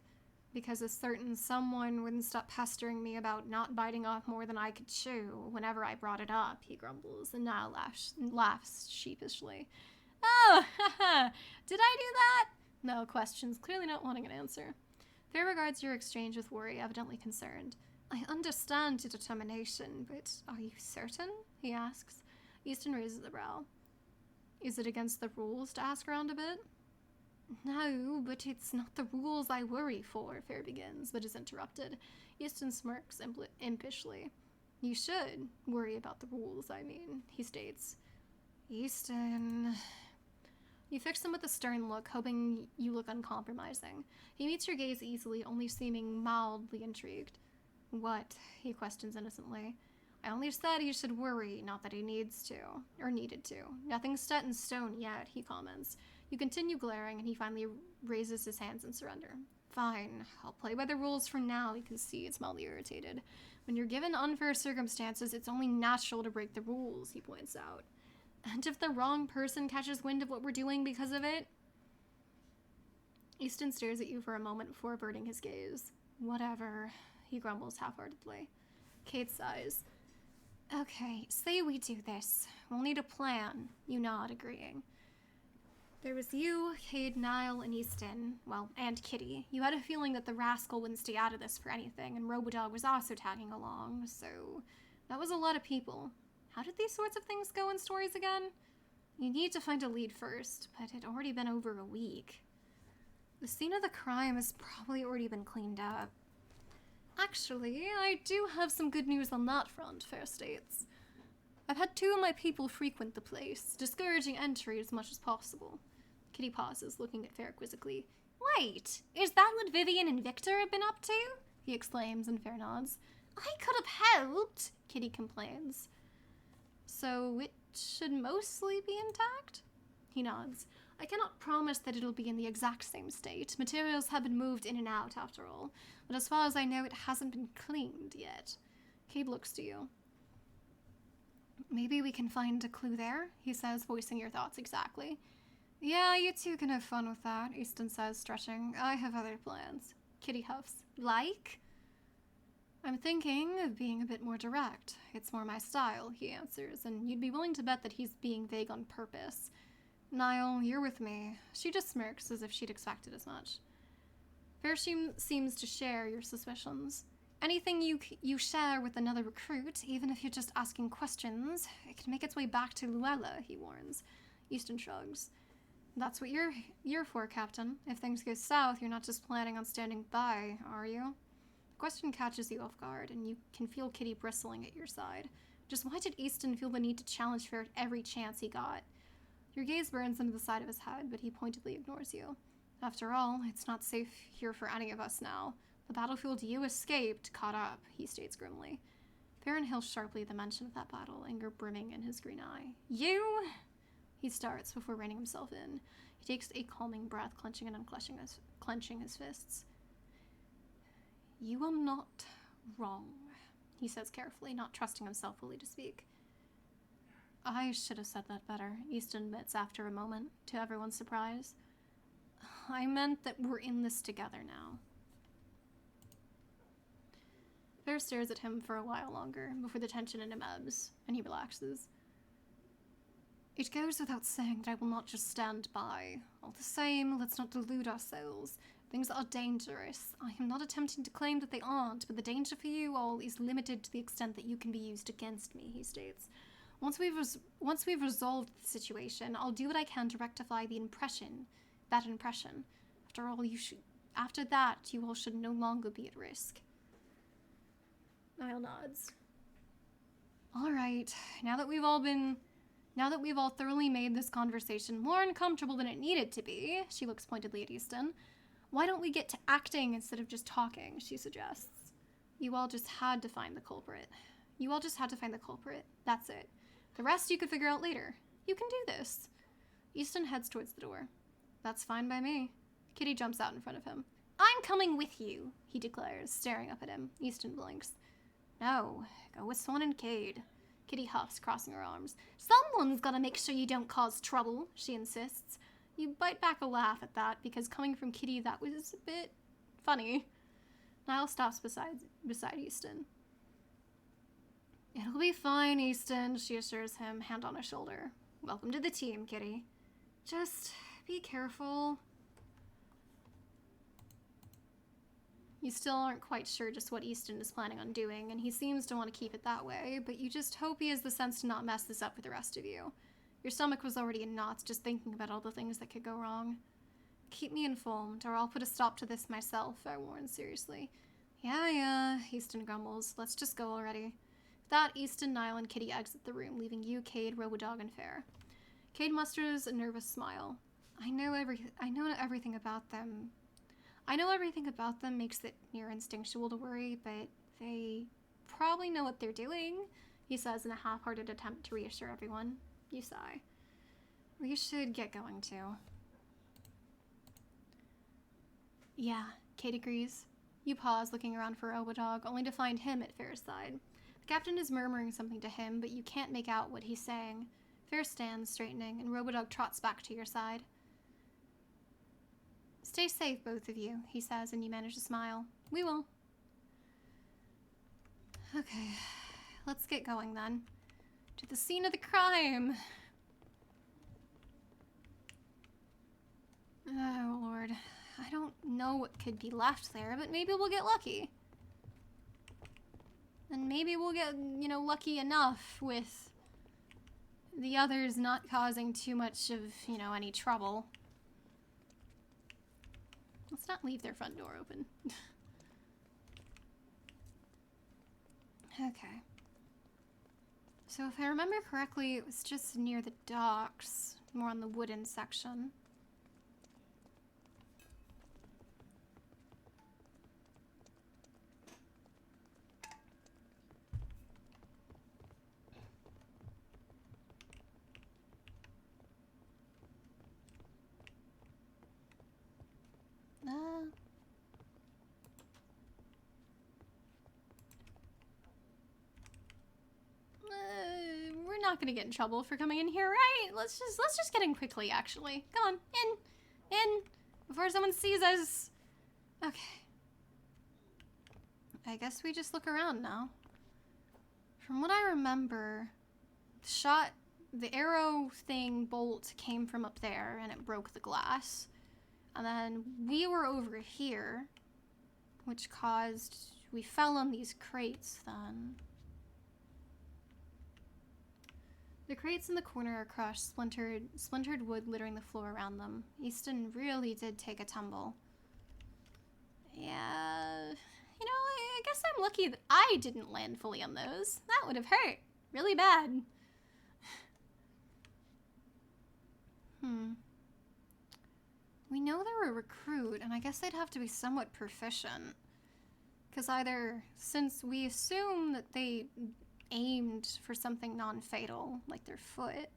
Because a certain someone wouldn't stop pestering me about not biting off more than I could chew whenever I brought it up, he grumbles, and Niall laughs sheepishly. Oh, haha, did I do that? Niall questions, clearly not wanting an answer. Fair regards your exchange with Worry, evidently concerned. I understand your determination, but are you certain? He asks. Easton raises a brow. Is it against the rules to ask around a bit? No, but it's not the rules I worry for, Fair begins, but is interrupted. Easton smirks impishly. You should worry about the rules, I mean, he states. Easton... You fix him with a stern look, hoping you look uncompromising. He meets your gaze easily, only seeming mildly intrigued. What? He questions innocently. I only said he should worry, not that he needs to, or needed to. Nothing's set in stone yet, he comments. You continue glaring, and he finally raises his hands in surrender. Fine, I'll play by the rules for now, you can see it's mildly irritated. When you're given unfair circumstances, it's only natural to break the rules, he points out. And if the wrong person catches wind of what we're doing because of it? Easton stares at you for a moment before averting his gaze. Whatever, he grumbles half-heartedly. Kate sighs. Okay, say we do this. We'll need a plan. You nod, agreeing. There was you, Cade, Niall, and Easton. Well, and Kitty. You had a feeling that the rascal wouldn't stay out of this for anything, and Robodog was also tagging along, so... That was a lot of people. How did these sorts of things go in stories again? You need to find a lead first, but it'd already been over a week. The scene of the crime has probably already been cleaned up. Actually, I do have some good news on that front, Fair states. I've had 2 of my people frequent the place, discouraging entry as much as possible. Kitty pauses, looking at Fair quizzically. Wait, is that what Vivian and Victor have been up to? He exclaims, and Fair nods. I could have helped, Kitty complains. So it should mostly be intact? He nods. I cannot promise that it'll be in the exact same state. Materials have been moved in and out, after all. But as far as I know, it hasn't been cleaned yet. Cade looks to you. Maybe we can find a clue there, he says, voicing your thoughts exactly. Yeah, you two can have fun with that, Easton says, stretching. I have other plans. Kitty huffs. Like? I'm thinking of being a bit more direct. It's more my style, he answers, and you'd be willing to bet that he's being vague on purpose. Niall, you're with me. She just smirks as if she'd expected as much. Fair seems to share your suspicions. Anything you share with another recruit, even if you're just asking questions, it can make its way back to Luella, he warns. Easton shrugs. That's what you're for, Captain. If things go south, you're not just planning on standing by, are you? The question catches you off guard, and you can feel Kitty bristling at your side. Just why did Easton feel the need to challenge Fair at every chance he got? Your gaze burns into the side of his head, but he pointedly ignores you. After all, it's not safe here for any of us now. The battlefield you escaped caught up, he states grimly. Fair inhales sharply at the mention of that battle, anger brimming in his green eye. You? He starts before reining himself in. He takes a calming breath, clenching and unclenching his fists. You are not wrong, he says carefully, not trusting himself fully to speak. I should have said that better, Easton admits after a moment, to everyone's surprise. I meant that we're in this together now. Fair stares at him for a while longer, before the tension in him ebbs, and he relaxes. It goes without saying that I will not just stand by. All the same, let's not delude ourselves. Things are dangerous. I am not attempting to claim that they aren't, but the danger for you all is limited to the extent that you can be used against me, he states. Once we've resolved the situation, I'll do what I can to rectify that impression. After all, After that, you all should no longer be at risk. Niall nods. All right, now that we've all thoroughly made this conversation more uncomfortable than it needed to be, she looks pointedly at Easton, why don't we get to acting instead of just talking, she suggests. You all just had to find the culprit. That's it. The rest you could figure out later. You can do this. Easton heads towards the door. That's fine by me. Kitty jumps out in front of him. I'm coming with you, he declares, staring up at him. Easton blinks. No, go with Swan and Cade. Kitty huffs, crossing her arms. Someone's gotta make sure you don't cause trouble, she insists. You bite back a laugh at that, because coming from Kitty, that was a bit funny. Niall stops beside Easton. It'll be fine, Easton, she assures him, hand on his shoulder. Welcome to the team, Kitty. Just be careful. You still aren't quite sure just what Easton is planning on doing, and he seems to want to keep it that way, but you just hope he has the sense to not mess this up with the rest of you. Your stomach was already in knots just thinking about all the things that could go wrong. Keep me informed, or I'll put a stop to this myself, I warn seriously. Yeah, Easton grumbles. Let's just go already. With that, Easton, Niall, and Kitty exit the room, leaving you, Cade, Robodog, and Fair. Cade musters a nervous smile. I know everything about them. I know everything about them makes it near instinctual to worry, but they probably know what they're doing, he says in a half-hearted attempt to reassure everyone. You sigh. We should get going, too. Yeah, Kate agrees. You pause, looking around for Robodog, only to find him at Fair's side. The captain is murmuring something to him, but you can't make out what he's saying. Fair stands, straightening, and Robodog trots back to your side. Stay safe, both of you, he says, and you manage to smile. We will. Okay, let's get going then. To the scene of the crime. Oh, Lord. I don't know what could be left there, but maybe we'll get lucky. And maybe we'll get, lucky enough with the others not causing too much of, any trouble. Let's not leave their front door open. Okay. So if I remember correctly, it was just near the docks, more on the wooden section. We're not gonna get in trouble for coming in here, right? Let's just get in quickly, actually. Come on, in, before someone sees us. Okay. I guess we just look around now. From what I remember, the arrow thing bolt came from up there and it broke the glass. And then we were over here, which we fell on these crates then. The crates in the corner are crushed, splintered wood littering the floor around them. Easton really did take a tumble. Yeah, I guess I'm lucky that I didn't land fully on those. That would have hurt really bad. We know they're a recruit, and I guess they'd have to be somewhat proficient. Because since we assume that they aimed for something non-fatal, like their foot,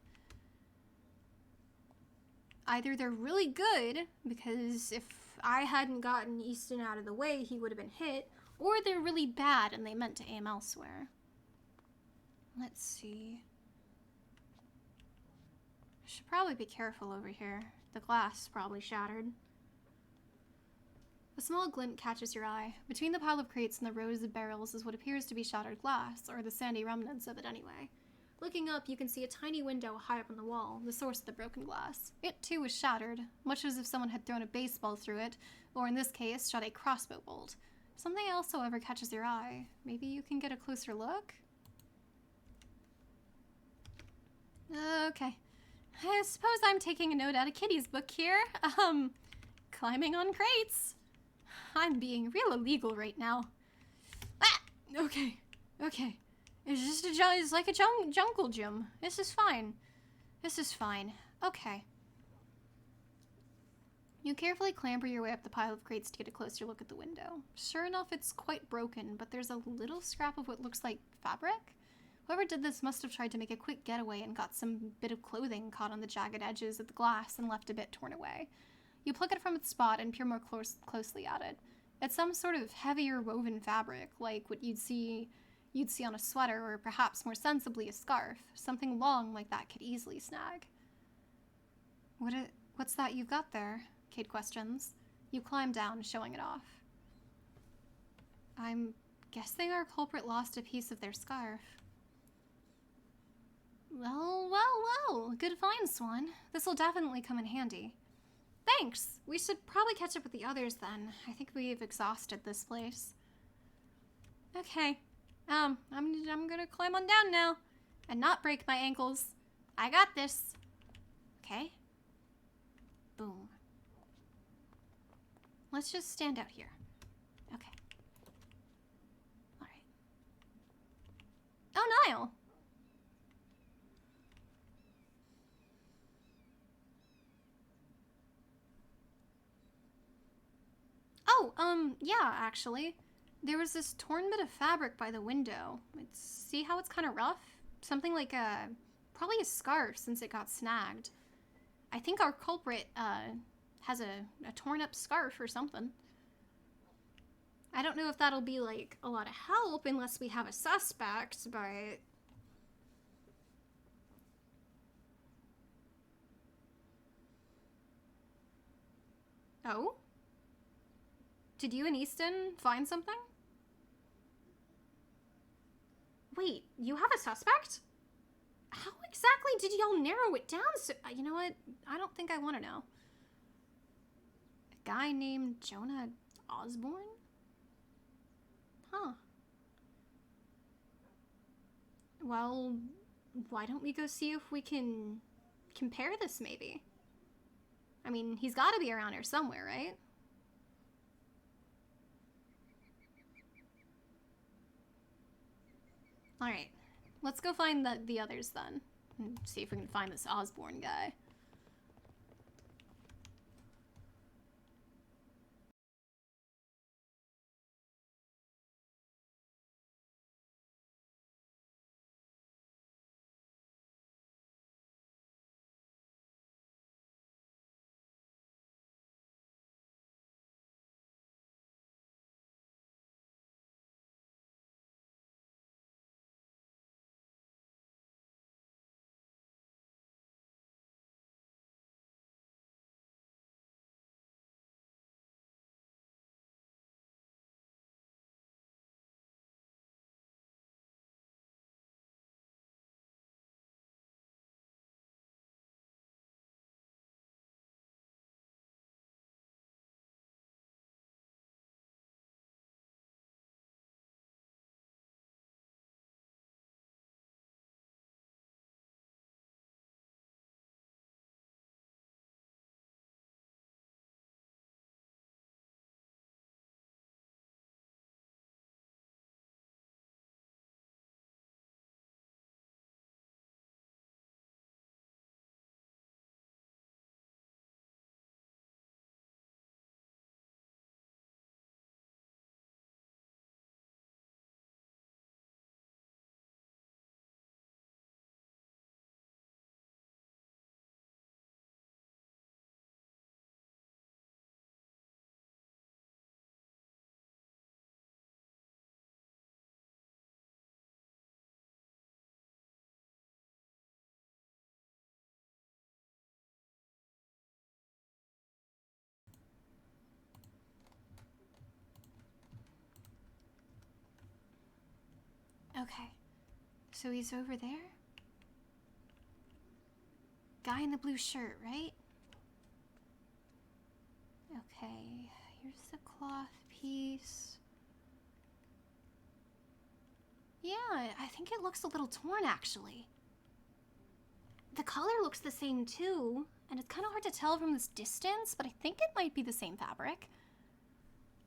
either they're really good, because if I hadn't gotten Easton out of the way, he would have been hit, or they're really bad and they meant to aim elsewhere. Let's see. I should probably be careful over here. The glass is probably shattered. A small glint catches your eye. Between the pile of crates and the rows of barrels is what appears to be shattered glass, or the sandy remnants of it anyway. Looking up, you can see a tiny window high up on the wall, the source of the broken glass. It too was shattered, much as if someone had thrown a baseball through it, or in this case, shot a crossbow bolt. Something else, however, catches your eye. Maybe you can get a closer look? Okay. I suppose I'm taking a note out of Kitty's book here. Climbing on crates. I'm being real illegal right now. Ah! Okay. It's just it's like a jungle gym. This is fine. Okay. You carefully clamber your way up the pile of crates to get a closer look at the window. Sure enough, it's quite broken, but there's a little scrap of what looks like fabric. Whoever did this must have tried to make a quick getaway and got some bit of clothing caught on the jagged edges of the glass and left a bit torn away. You pluck it from its spot and peer more closely at it. It's some sort of heavier woven fabric, like what you'd see on a sweater, or perhaps more sensibly a scarf. Something long like that could easily snag. What's that you've got there? Kate questions. You climb down, showing it off. I'm guessing our culprit lost a piece of their scarf. Well. Good find, Swan. This'll definitely come in handy. Thanks! We should probably catch up with the others then. I think we've exhausted this place. Okay. I'm gonna climb on down now. And not break my ankles. I got this. Okay. Boom. Let's just stand out here. Okay. Alright. Oh, Niall! Oh, yeah, actually. There was this torn bit of fabric by the window. See how it's kind of rough? Something like probably a scarf since it got snagged. I think our culprit, has a torn up scarf or something. I don't know if that'll be, like, a lot of help unless we have a suspect, but... Oh? Did you and Easton find something? Wait, you have a suspect? How exactly did y'all narrow it down so... you know what? I don't think I want to know. A guy named Jonah Osborne? Huh. Well, why don't we go see if we can compare this, maybe? I mean, he's got to be around here somewhere, right? Alright, let's go find the others then. And see if we can find this Osborne guy. Okay, so he's over there? Guy in the blue shirt, right? Okay, here's the cloth piece. Yeah, I think it looks a little torn, actually. The color looks the same, too, and it's kind of hard to tell from this distance, but I think it might be the same fabric.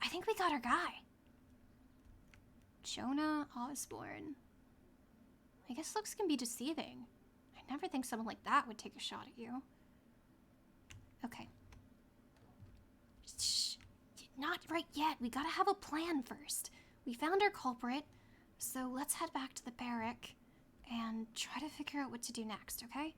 I think we got our guy. Jonah Osborne. I guess looks can be deceiving. I never think someone like that would take a shot at you. Okay. Shh. Not right yet. We gotta have a plan first. We found our culprit, so let's head back to the barrack and try to figure out what to do next, okay?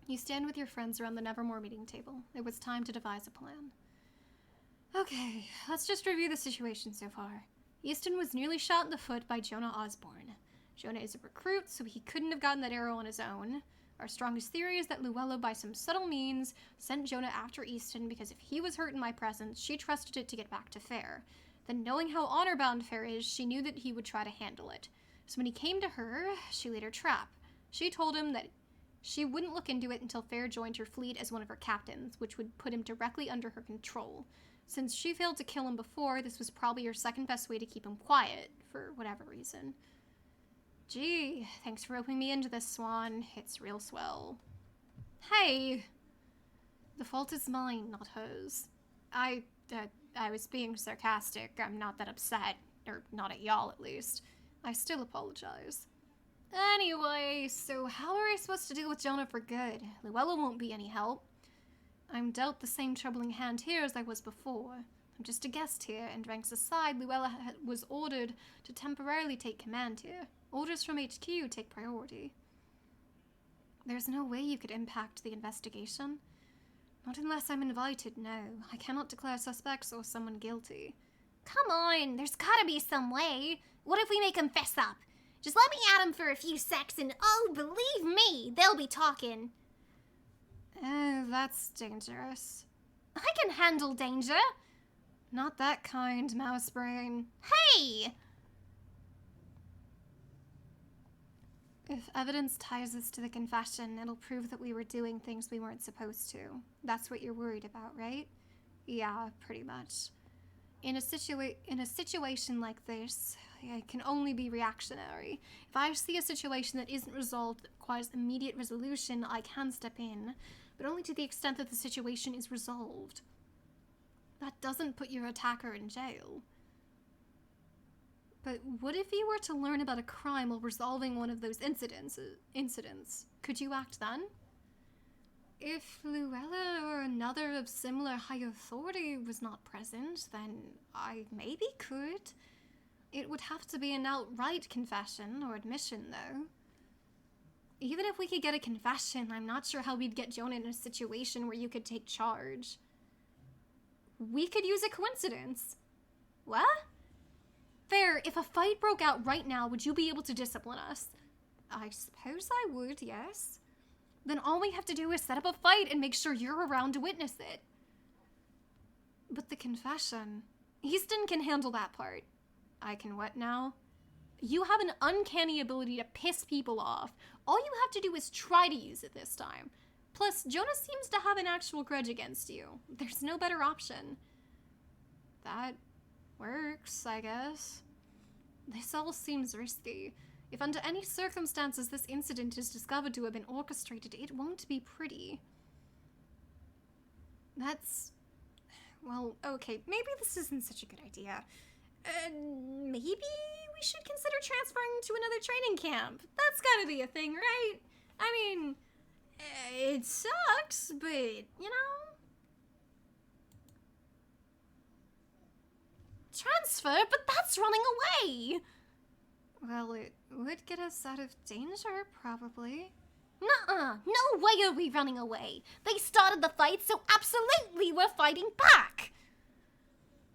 You stand with your friends around the Nevermore meeting table. It was time to devise a plan. Okay, let's just review the situation so far. Easton was nearly shot in the foot by Jonah Osborne. Jonah is a recruit, so he couldn't have gotten that arrow on his own. Our strongest theory is that Luella, by some subtle means, sent Jonah after Easton because if he was hurt in my presence, she trusted it to get back to Fair. Then knowing how honor-bound Fair is, she knew that he would try to handle it. So when he came to her, she laid her trap. She told him that she wouldn't look into it until Fair joined her fleet as one of her captains, which would put him directly under her control. Since she failed to kill him before, this was probably her second best way to keep him quiet, for whatever reason. Gee, thanks for roping me into this, Swan. It's real swell. Hey! The fault is mine, not hers. I was being sarcastic. I'm not that upset. Or not at y'all, at least. I still apologize. Anyway, so how are I supposed to deal with Jonah for good? Luella won't be any help. I'm dealt the same troubling hand here as I was before. I'm just a guest here, and ranks aside, Luella was ordered to temporarily take command here. Orders from HQ take priority. There's no way you could impact the investigation. Not unless I'm invited, no. I cannot declare suspects or someone guilty. Come on, there's gotta be some way. What if we make them fess up? Just let me at them for a few secs and oh, believe me, they'll be talking. Oh, that's dangerous. I can handle danger. Not that kind, mouse brain. Hey! If evidence ties us to the confession, it'll prove that we were doing things we weren't supposed to. That's what you're worried about, right? Yeah, pretty much. In a situation like this, I can only be reactionary. If I see a situation that isn't resolved that requires immediate resolution, I can step in, but only to the extent that the situation is resolved. That doesn't put your attacker in jail. But what if you were to learn about a crime while resolving one of those incidents? Could you act then? If Luella or another of similar high authority was not present, then I maybe could. It would have to be an outright confession or admission, though. Even if we could get a confession, I'm not sure how we'd get Jonah in a situation where you could take charge. We could use a coincidence. What? Fair, if a fight broke out right now, would you be able to discipline us? I suppose I would, yes. Then all we have to do is set up a fight and make sure you're around to witness it. But the confession... Easton can handle that part. I can what now? You have an uncanny ability to piss people off. All you have to do is try to use it this time. Plus, Jonah seems to have an actual grudge against you. There's no better option. That works, I guess. This all seems risky. If under any circumstances this incident is discovered to have been orchestrated, it won't be pretty. That's... Well, okay, maybe this isn't such a good idea. Maybe we should consider transferring to another training camp. That's gotta be a thing, right? I mean, it sucks, but, you know... Transfer? But that's running away! Well, it would get us out of danger, probably. Nuh-uh. No way are we running away. They started the fight, so absolutely we're fighting back.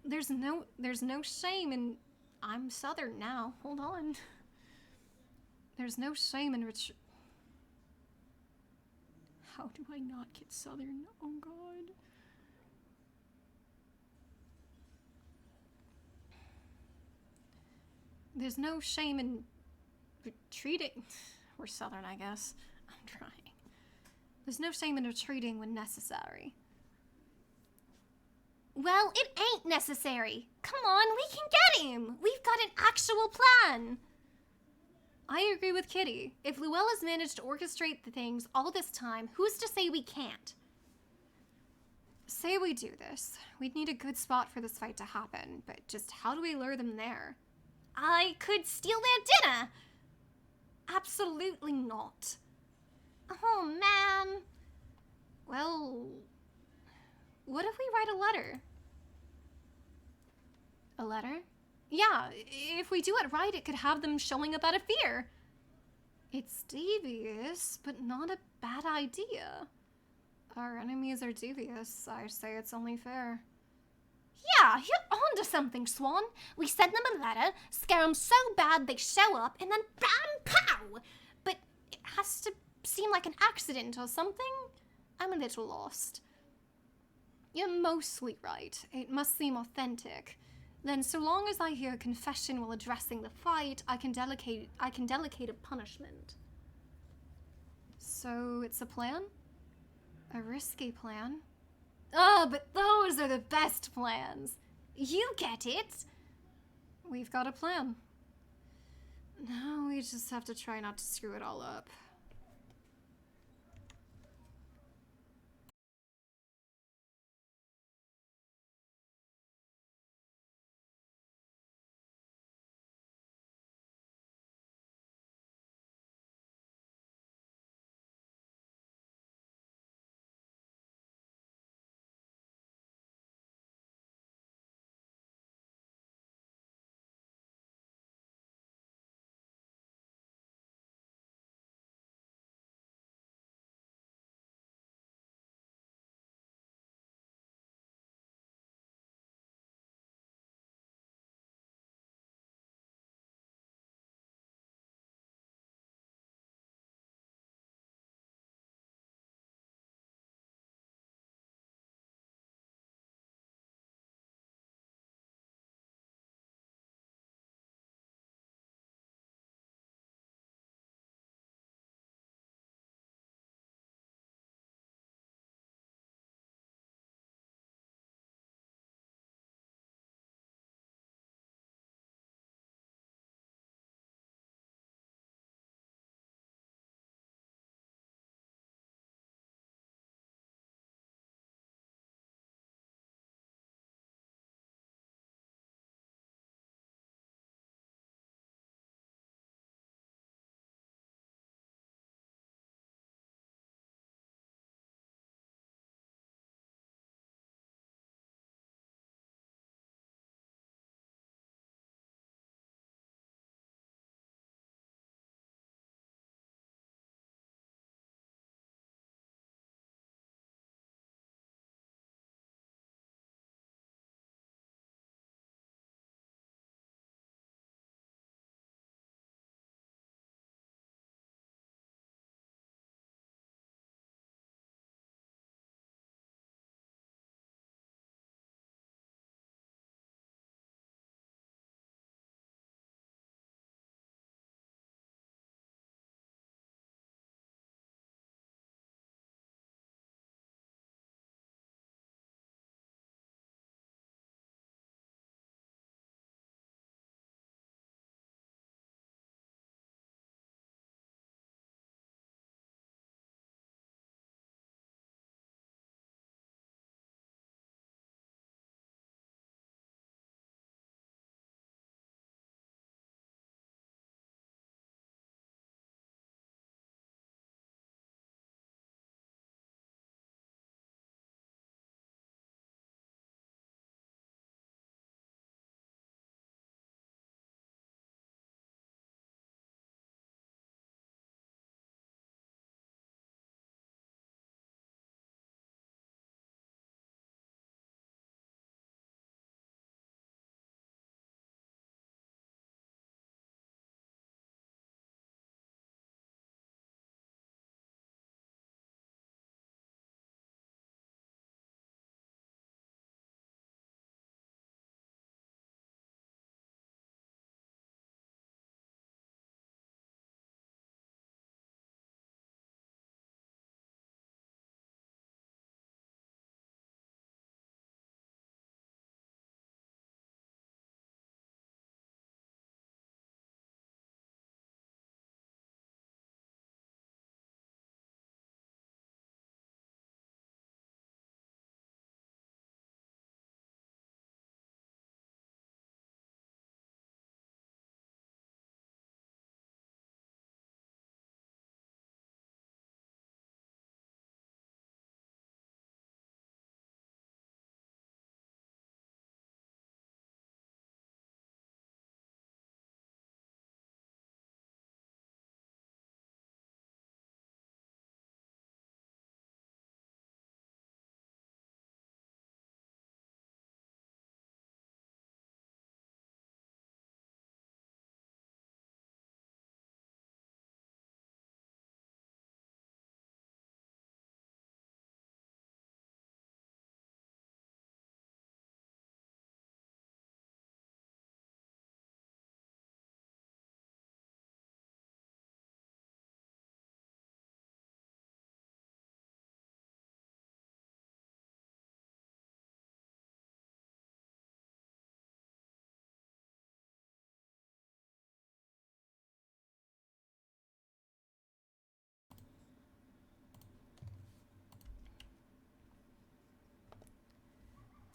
There's no shame in... I'm Southern now. Hold on. There's no shame in How do I not get Southern? Oh, God. There's no shame in retreating. We're Southern, I guess. I'm trying. There's no shame in retreating when necessary. Well, it ain't necessary. Come on, we can get him. We've got an actual plan. I agree with Kitty. If Luella's managed to orchestrate the things all this time, who's to say we can't? Say we do this. We'd need a good spot for this fight to happen, but just how do we lure them there? I could steal their dinner. Absolutely not. Oh, man. Well, what if we write a letter? A letter? Yeah, if we do it right, it could have them showing up out of fear. It's devious, but not a bad idea. Our enemies are devious. I say it's only fair. Yeah, you're onto something, Swan. We send them a letter, scare them so bad they show up, and then bam, pow! But it has to seem like an accident or something. I'm a little lost. You're mostly right. It must seem authentic. Then so long as I hear confession while addressing the fight, I can delegate a punishment. So it's a plan? A risky plan? Oh, but those are the best plans. You get it. We've got a plan. Now we just have to try not to screw it all up.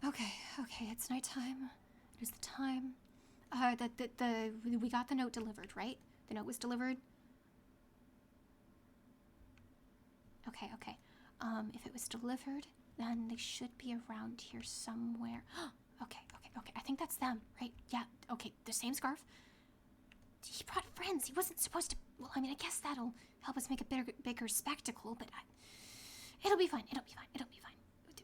Okay, it's nighttime. It is the time. We got the note delivered, right? The note was delivered? Okay. If it was delivered, then they should be around here somewhere. Okay. I think that's them, right? Yeah, okay, the same scarf. He brought friends. He wasn't supposed to... Well, I mean, I guess that'll help us make a bigger spectacle, but it'll be fine.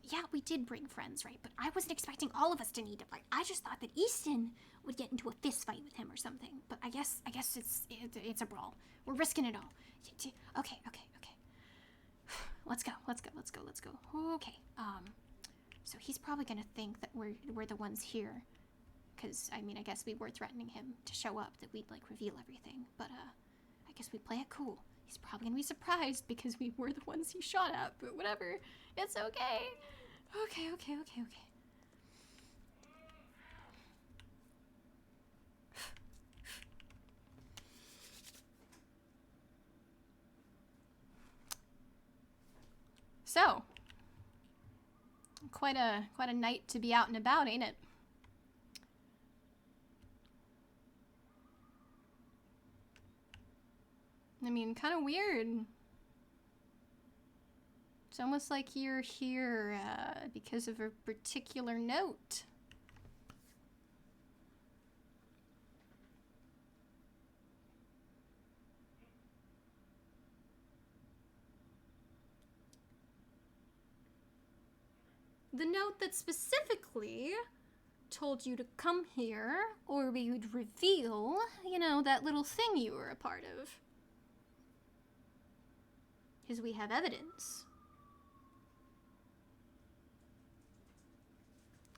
Yeah, we did bring friends, right? But I wasn't expecting all of us to need to fight. I just thought that Easton would get into a fist fight with him or something. But I guess it's a brawl. We're risking it all. Okay. Let's go. Okay. So he's probably gonna think that we're the ones here, because I mean, I guess we were threatening him to show up, that we'd like reveal everything. But I guess we play it cool. He's probably gonna be surprised because we were the ones he shot at. But whatever, it's okay. Okay. So, quite a night to be out and about, ain't it? I mean, kind of weird. It's almost like you're here because of a particular note. The note that specifically told you to come here, or we would reveal, you know, that little thing you were a part of. Because we have evidence.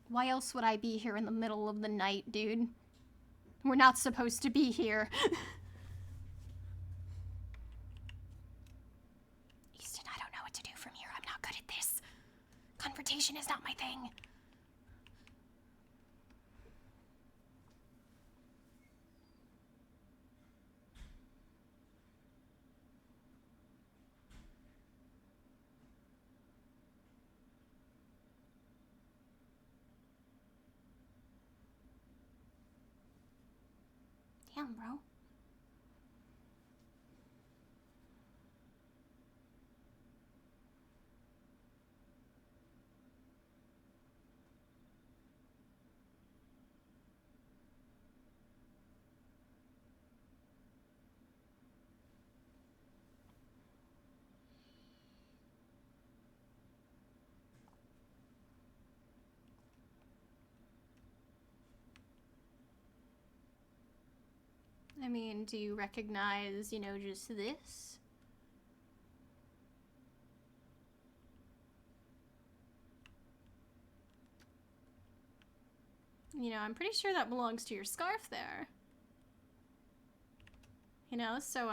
Why else would I be here in the middle of the night, dude? We're not supposed to be here. Easton, I don't know what to do from here. I'm not good at this. Confrontation is not my thing. Damn, bro. I mean, do you recognize, you know, just this? You know, I'm pretty sure that belongs to your scarf there. You know, so,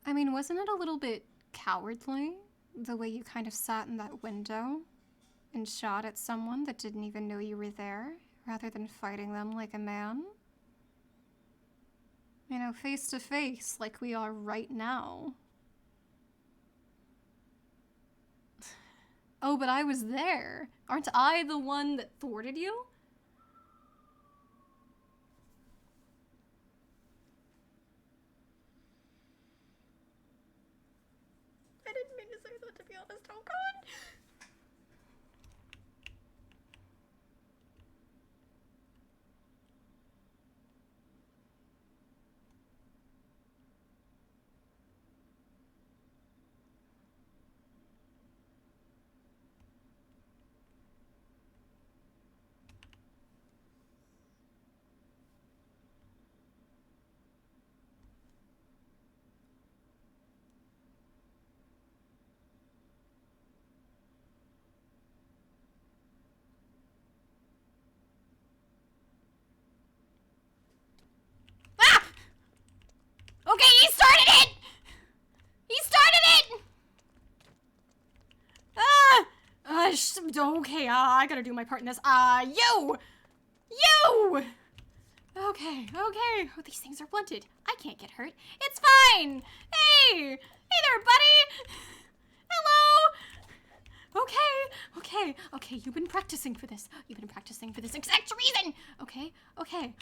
I mean, wasn't it a little bit cowardly, the way you kind of sat in that window and shot at someone that didn't even know you were there, rather than fighting them like a man? You know, face to face, like we are right now. Oh, but I was there. Aren't I the one that thwarted you? I didn't mean to say that, to be honest. Oh, God. Okay, he started it! He started it! Okay, I gotta do my part in this. You! You! Okay. Oh, these things are blunted. I can't get hurt. It's fine. Hey there, buddy. Hello. Okay. You've been practicing for this. Exact reason. Okay. Okay.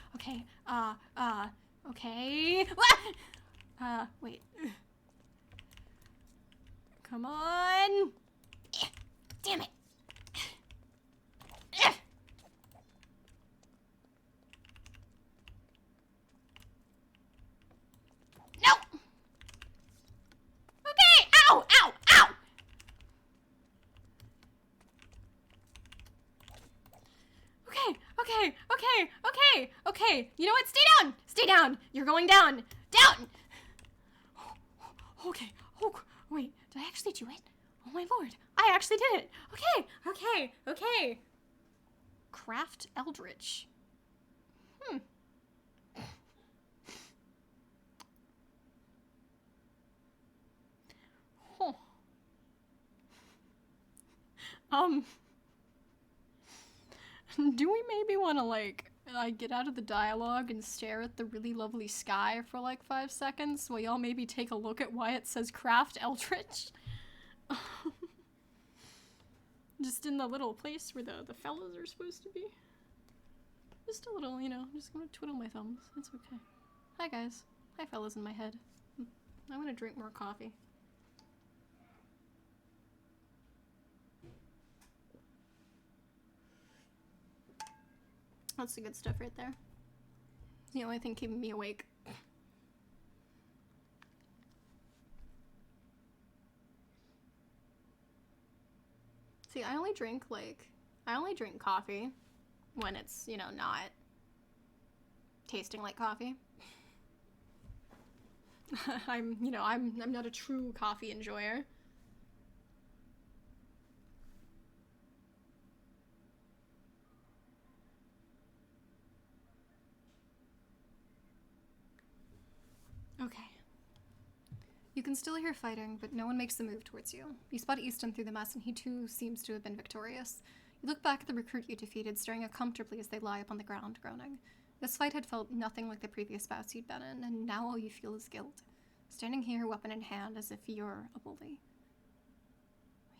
Wait. Come on. Damn it. No. Okay. Ow. Okay. You know what? Stay down. You're going down. Down. Okay. Oh, wait. Did I actually do it? Oh my lord. I actually did it. Okay. Craft Eldritch. Oh. Do we maybe want to, like, get out of the dialogue and stare at the really lovely sky for, like, 5 seconds while y'all maybe take a look at why it says Craft Eldritch? Just in the little place where the fellas are supposed to be. Just a little, just gonna twiddle my thumbs. It's okay. Hi, guys. Hi, fellas in my head. I'm gonna drink more coffee. That's the good stuff right there. It's the only thing keeping me awake. See, I only drink coffee when it's, not tasting like coffee. I'm not a true coffee enjoyer. Okay. You can still hear fighting, but no one makes the move towards you. You spot Easton through the mess, and he too seems to have been victorious. You look back at the recruit you defeated, staring uncomfortably as they lie upon the ground, groaning. This fight had felt nothing like the previous bouts you'd been in, and now all you feel is guilt. Standing here, weapon in hand, as if you're a bully.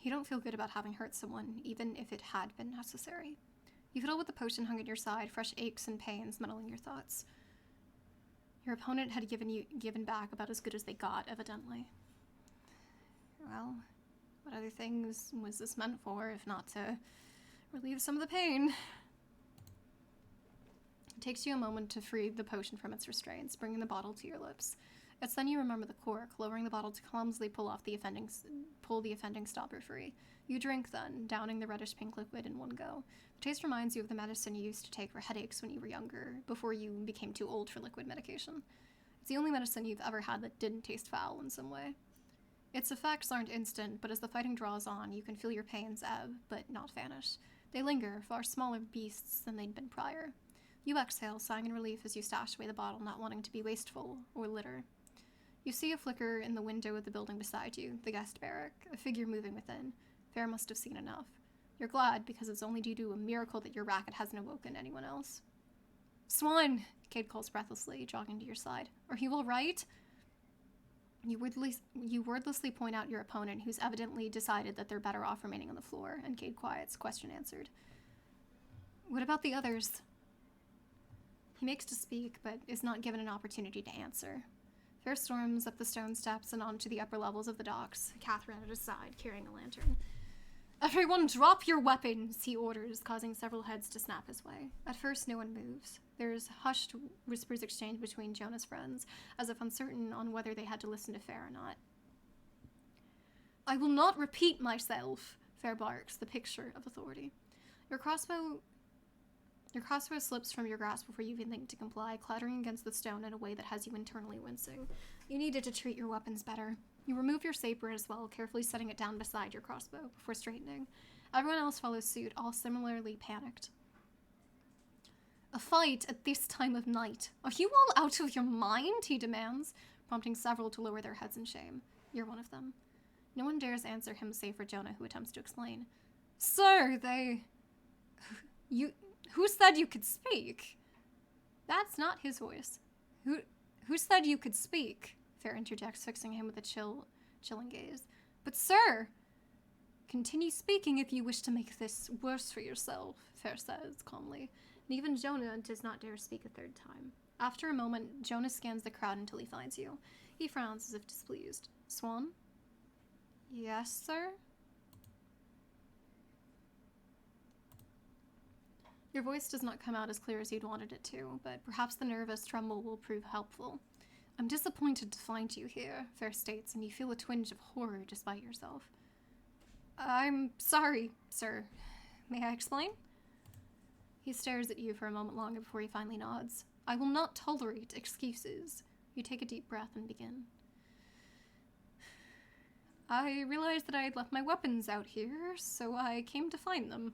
You don't feel good about having hurt someone, even if it had been necessary. You fiddle with the potion hung at your side, fresh aches and pains muddling your thoughts. Your opponent had given back about as good as they got, evidently. Well, what other things was this meant for, if not to relieve some of the pain? It takes you a moment to free the potion from its restraints, bringing the bottle to your lips. It's then you remember the cork, lowering the bottle to clumsily pull the offending stopper free. You drink then, downing the reddish-pink liquid in one go. The taste reminds you of the medicine you used to take for headaches when you were younger, before you became too old for liquid medication. It's the only medicine you've ever had that didn't taste foul in some way. Its effects aren't instant, but as the fighting draws on, you can feel your pains ebb, but not vanish. They linger, far smaller beasts than they'd been prior. You exhale, sighing in relief as you stash away the bottle, not wanting to be wasteful or litter. You see a flicker in the window of the building beside you, the guest barrack, a figure moving within. Fair must have seen enough. You're glad, because it's only due to a miracle that your racket hasn't awoken anyone else. Swan! Cade calls breathlessly, jogging to your side. Are you all right? You wordlessly point out your opponent, who's evidently decided that they're better off remaining on the floor, and Cade quiets, question answered. What about the others? He makes to speak, but is not given an opportunity to answer. Fair storms up the stone steps and onto the upper levels of the docks, Catherine at his side, carrying a lantern. Everyone drop your weapons, he orders, causing several heads to snap his way. At first, no one moves. There's hushed whispers exchanged between Jonah's friends, as if uncertain on whether they had to listen to Fair or not. I will not repeat myself, Fair barks, the picture of authority. Your crossbow slips from your grasp before you even think to comply, clattering against the stone in a way that has you internally wincing. You needed to treat your weapons better. You remove your saber as well, carefully setting it down beside your crossbow before straightening. Everyone else follows suit, all similarly panicked. A fight at this time of night. Are you all out of your mind? He demands, prompting several to lower their heads in shame. You're one of them. No one dares answer him save for Jonah, who attempts to explain. Sir, Who said you could speak? That's not his voice. Who said you could speak? Fair interjects, fixing him with a chilling gaze. But sir! Continue speaking if you wish to make this worse for yourself, Fair says calmly. And even Jonah does not dare speak a third time. After a moment, Jonah scans the crowd until he finds you. He frowns as if displeased. Swan? Yes, sir? Your voice does not come out as clear as you'd wanted it to, but perhaps the nervous tremble will prove helpful. I'm disappointed to find you here, Fair states, and you feel a twinge of horror despite yourself. I'm sorry, sir. May I explain? He stares at you for a moment longer before he finally nods. I will not tolerate excuses. You take a deep breath and begin. I realized that I had left my weapons out here, so I came to find them.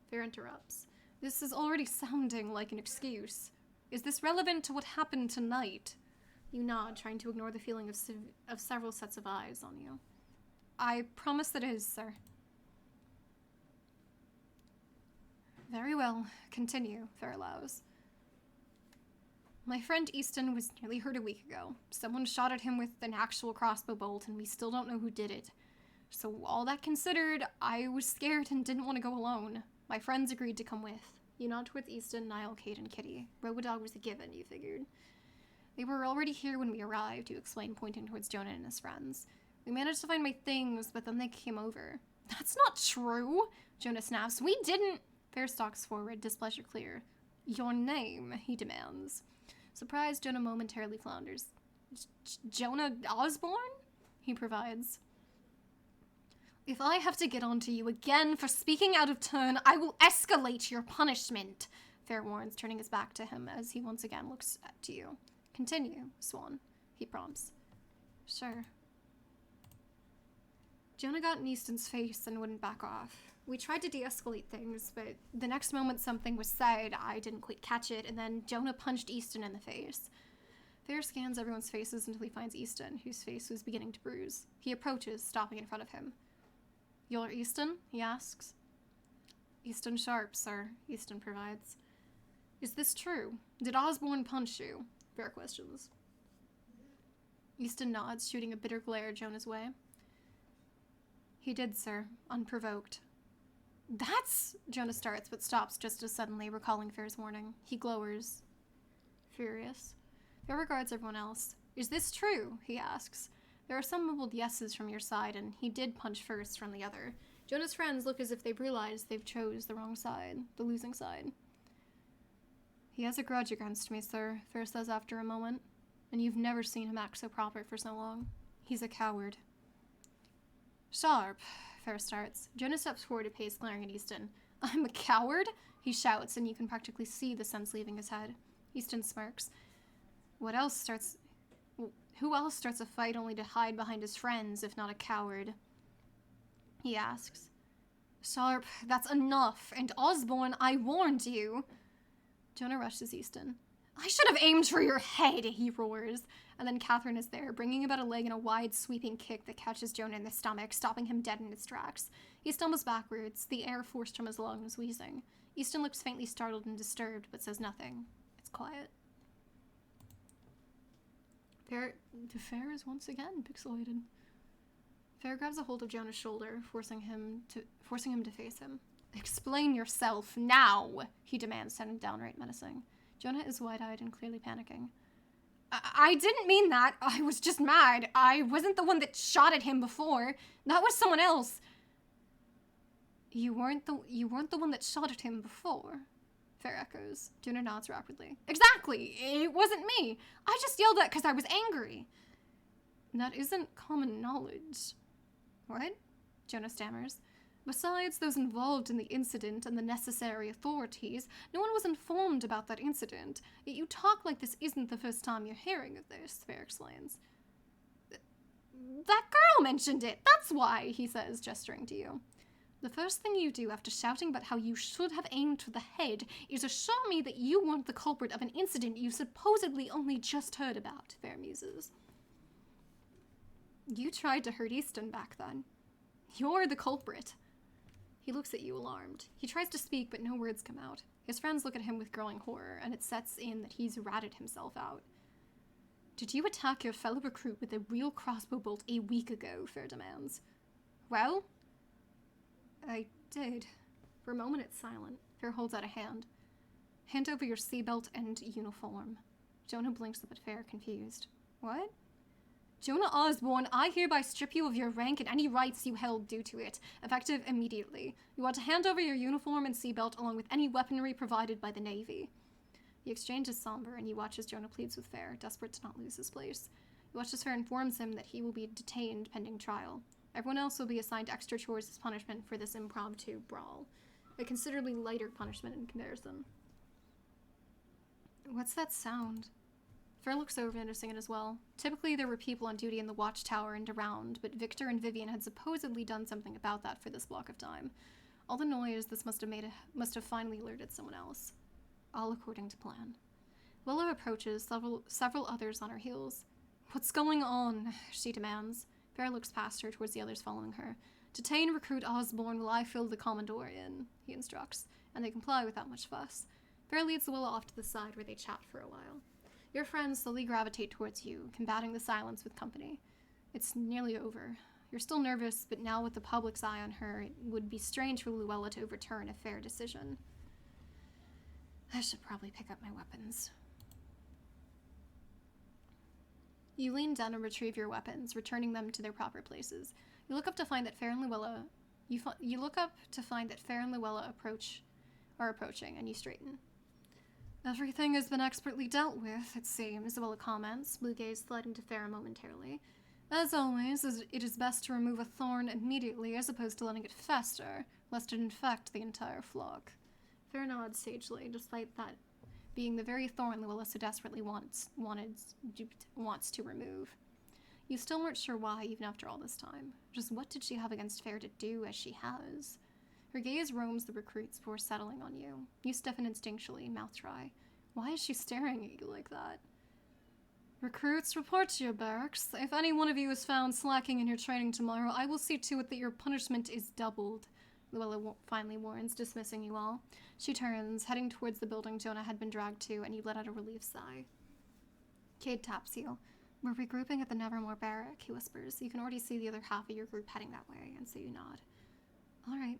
Fair interrupts. This is already sounding like an excuse. Is this relevant to what happened tonight? You nod, trying to ignore the feeling of several sets of eyes on you. I promise that it is, sir. Very well. Continue, Fair allows. My friend Easton was nearly hurt a week ago. Someone shot at him with an actual crossbow bolt, and we still don't know who did it. So all that considered, I was scared and didn't want to go alone. My friends agreed to come with. You nod towards Easton, Niall, Kate, and Kitty. Robodog was a given, you figured. They were already here when we arrived, you explained, pointing towards Jonah and his friends. We managed to find my things, but then they came over. That's not true, Jonah snaps. We didn't. Fair stalks forward, displeasure clear. Your name, he demands. Surprised, Jonah momentarily flounders. Jonah Osborne? He provides. If I have to get onto you again for speaking out of turn, I will escalate your punishment, Fair warns, turning his back to him as he once again looks to you. Continue, Swan, he prompts. Sure. Jonah got in Easton's face and wouldn't back off. We tried to de-escalate things, but the next moment something was said, I didn't quite catch it, and then Jonah punched Easton in the face. Fair scans everyone's faces until he finds Easton, whose face was beginning to bruise. He approaches, stopping in front of him. You're Easton? He asks. Easton Sharp, sir, Easton provides. Is this true? Did Osborne punch you? Fair questions. Easton nods, shooting a bitter glare Jonah's way. He did, sir, unprovoked. That's... Jonah starts, but stops just as suddenly, recalling Fair's warning. He glowers. Furious. Fair regards everyone else. Is this true? He asks. There are some mumbled yeses from your side, and he did punch first from the other. Jonah's friends look as if they've realized they've chose the wrong side, the losing side. He has a grudge against me, sir, Fair says after a moment. And you've never seen him act so proper for so long. He's a coward. Sharp, Fair starts. Jonah steps forward a pace, glaring at Easton. I'm a coward? He shouts, and you can practically see the sense leaving his head. Easton smirks. Who else starts a fight only to hide behind his friends, if not a coward? He asks. Sharp, that's enough. And Osborne, I warned you. Jonah rushes Easton. I should have aimed for your head, he roars. And then Catherine is there, bringing about a leg in a wide, sweeping kick that catches Jonah in the stomach, stopping him dead in his tracks. He stumbles backwards, the air forced from his lungs wheezing. Easton looks faintly startled and disturbed, but says nothing. It's quiet. Fair is once again pixelated. Fair grabs a hold of Jonah's shoulder, forcing him to face him. Explain yourself, now, he demands, sounding downright menacing. Jonah is wide-eyed and clearly panicking. I didn't mean that. I was just mad. I wasn't the one that shot at him before. That was someone else. You weren't the one that shot at him before, Fair echoes. Jonah nods rapidly. Exactly. It wasn't me. I just yelled at because I was angry. That isn't common knowledge. What? Jonah stammers. Besides those involved in the incident and the necessary authorities, no one was informed about that incident. Yet you talk like this isn't the first time you're hearing of this, Fair explains. That girl mentioned it, that's why, he says, gesturing to you. The first thing you do after shouting about how you should have aimed for the head is assure me that you weren't the culprit of an incident you supposedly only just heard about, Fair muses. You tried to hurt Easton back then. You're the culprit. He looks at you, alarmed. He tries to speak, but no words come out. His friends look at him with growing horror, and it sets in that he's ratted himself out. Did you attack your fellow recruit with a real crossbow bolt a week ago? Fair demands. Well, I did. For a moment it's silent. Fair holds out a hand. Hand over your seatbelt and uniform. Jonah blinks up at Fair, confused. What? Jonah Osborne, I hereby strip you of your rank and any rights you held due to it, effective immediately. You are to hand over your uniform and seatbelt along with any weaponry provided by the Navy. The exchange is somber, and you watch as Jonah pleads with Fair, desperate to not lose his place. You watch as Fair informs him that he will be detained pending trial. Everyone else will be assigned extra chores as punishment for this impromptu brawl. A considerably lighter punishment in comparison. What's that sound? Fair looks over, noticing it as well. Typically, there were people on duty in the watchtower and around, but Victor and Vivian had supposedly done something about that for this block of time. All the noise this must have finally alerted someone else. All according to plan. Willow approaches, several others on her heels. What's going on? She demands. Fair looks past her towards the others following her. Detain recruit Osborne while I fill the Commodore in, he instructs, and they comply without much fuss. Fair leads Willow off to the side where they chat for a while. Your friends slowly gravitate towards you, combating the silence with company. It's nearly over. You're still nervous, but now with the public's eye on her, it would be strange for Luella to overturn a fair decision. I should probably pick up my weapons. You lean down and retrieve your weapons, returning them to their proper places. You look up to find that Fair and Luella are approaching, and you straighten. Everything has been expertly dealt with, it seems, Luella comments, blue gaze sliding to Fair momentarily. As always, it is best to remove a thorn immediately as opposed to letting it fester, lest it infect the entire flock. Fair nods sagely, despite that being the very thorn Luella so desperately wants to remove. You still weren't sure why, even after all this time. Just what did she have against Fair to do as she has? Her gaze roams the recruits before settling on you. You stiffen instinctually, mouth dry. Why is she staring at you like that? Recruits, report to your barracks. If any one of you is found slacking in your training tomorrow, I will see to it that your punishment is doubled, Luella finally warns, dismissing you all. She turns, heading towards the building Jonah had been dragged to, and you let out a relieved sigh. Cade taps you. We're regrouping at the Nevermore barrack, he whispers. You can already see the other half of your group heading that way, and so you nod. All right.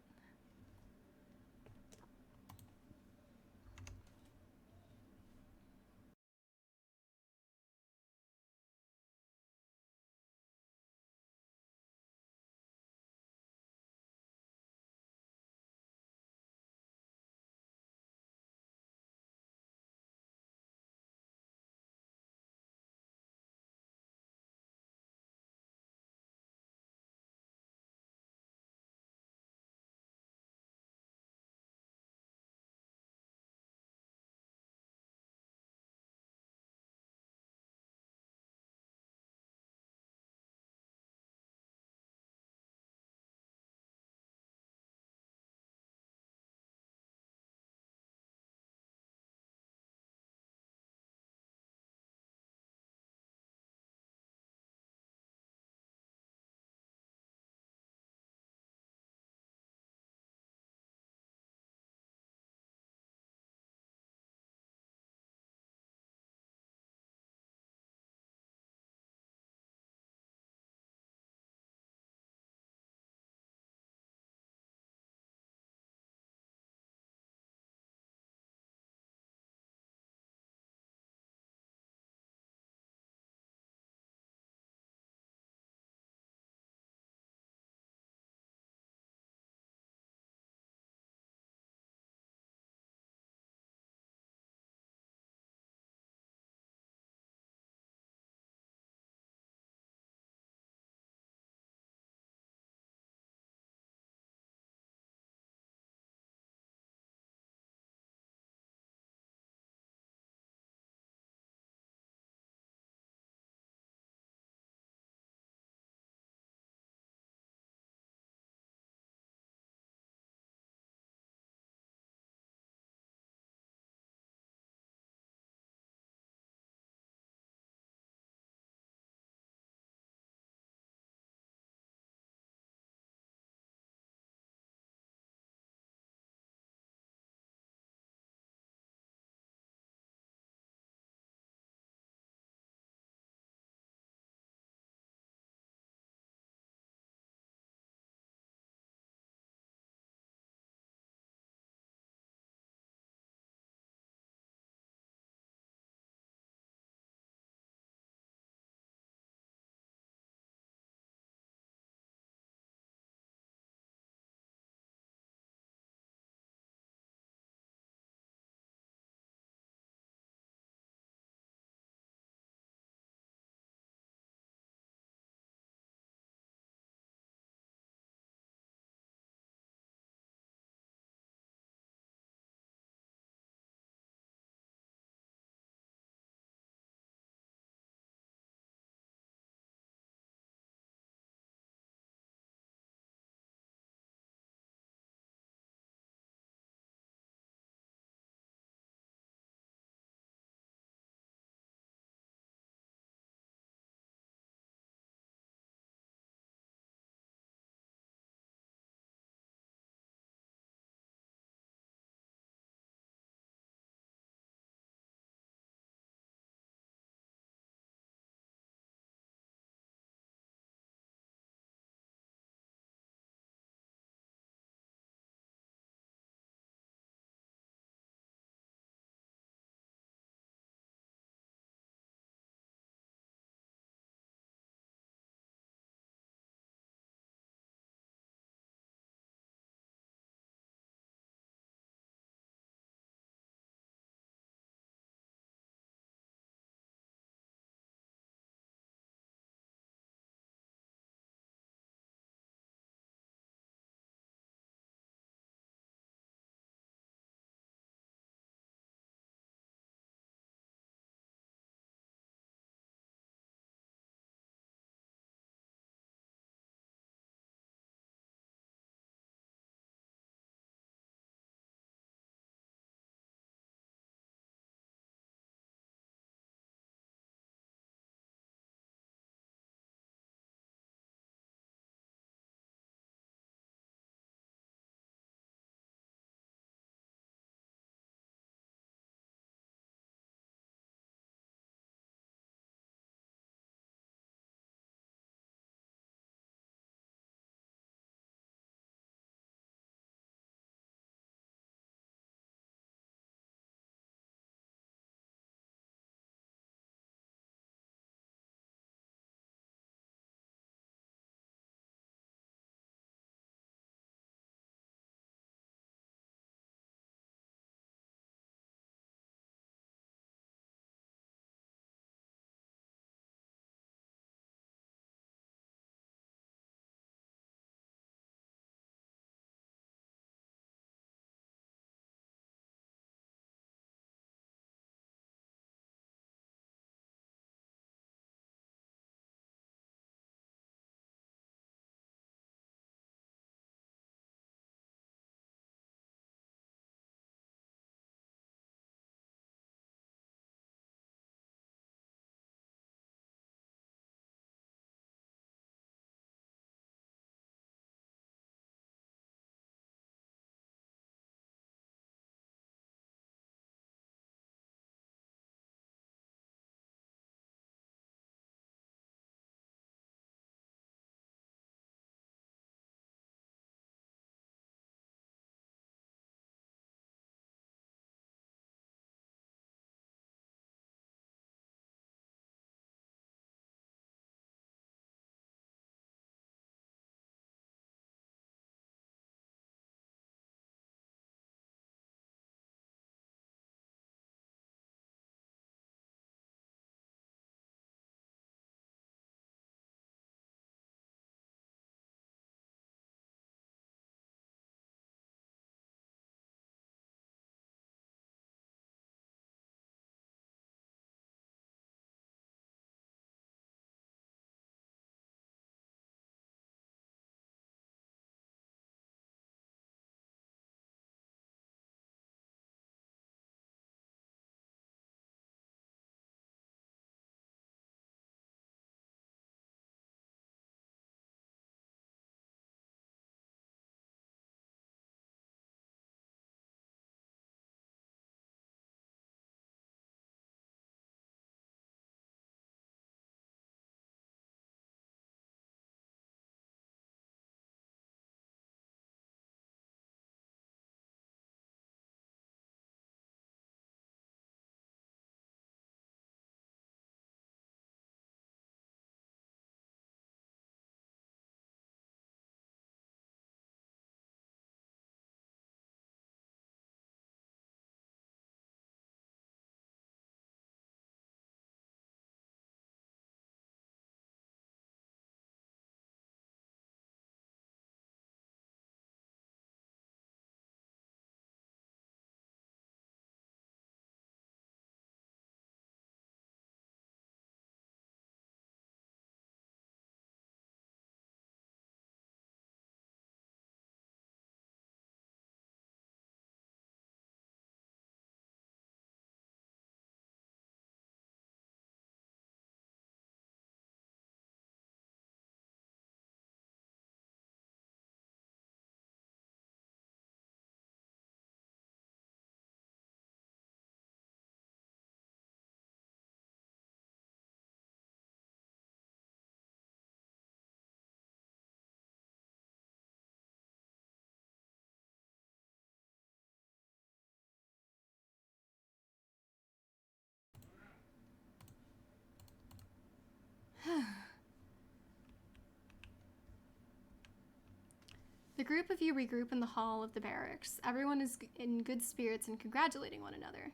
The group of you regroup in the hall of the barracks. Everyone is in good spirits and congratulating one another.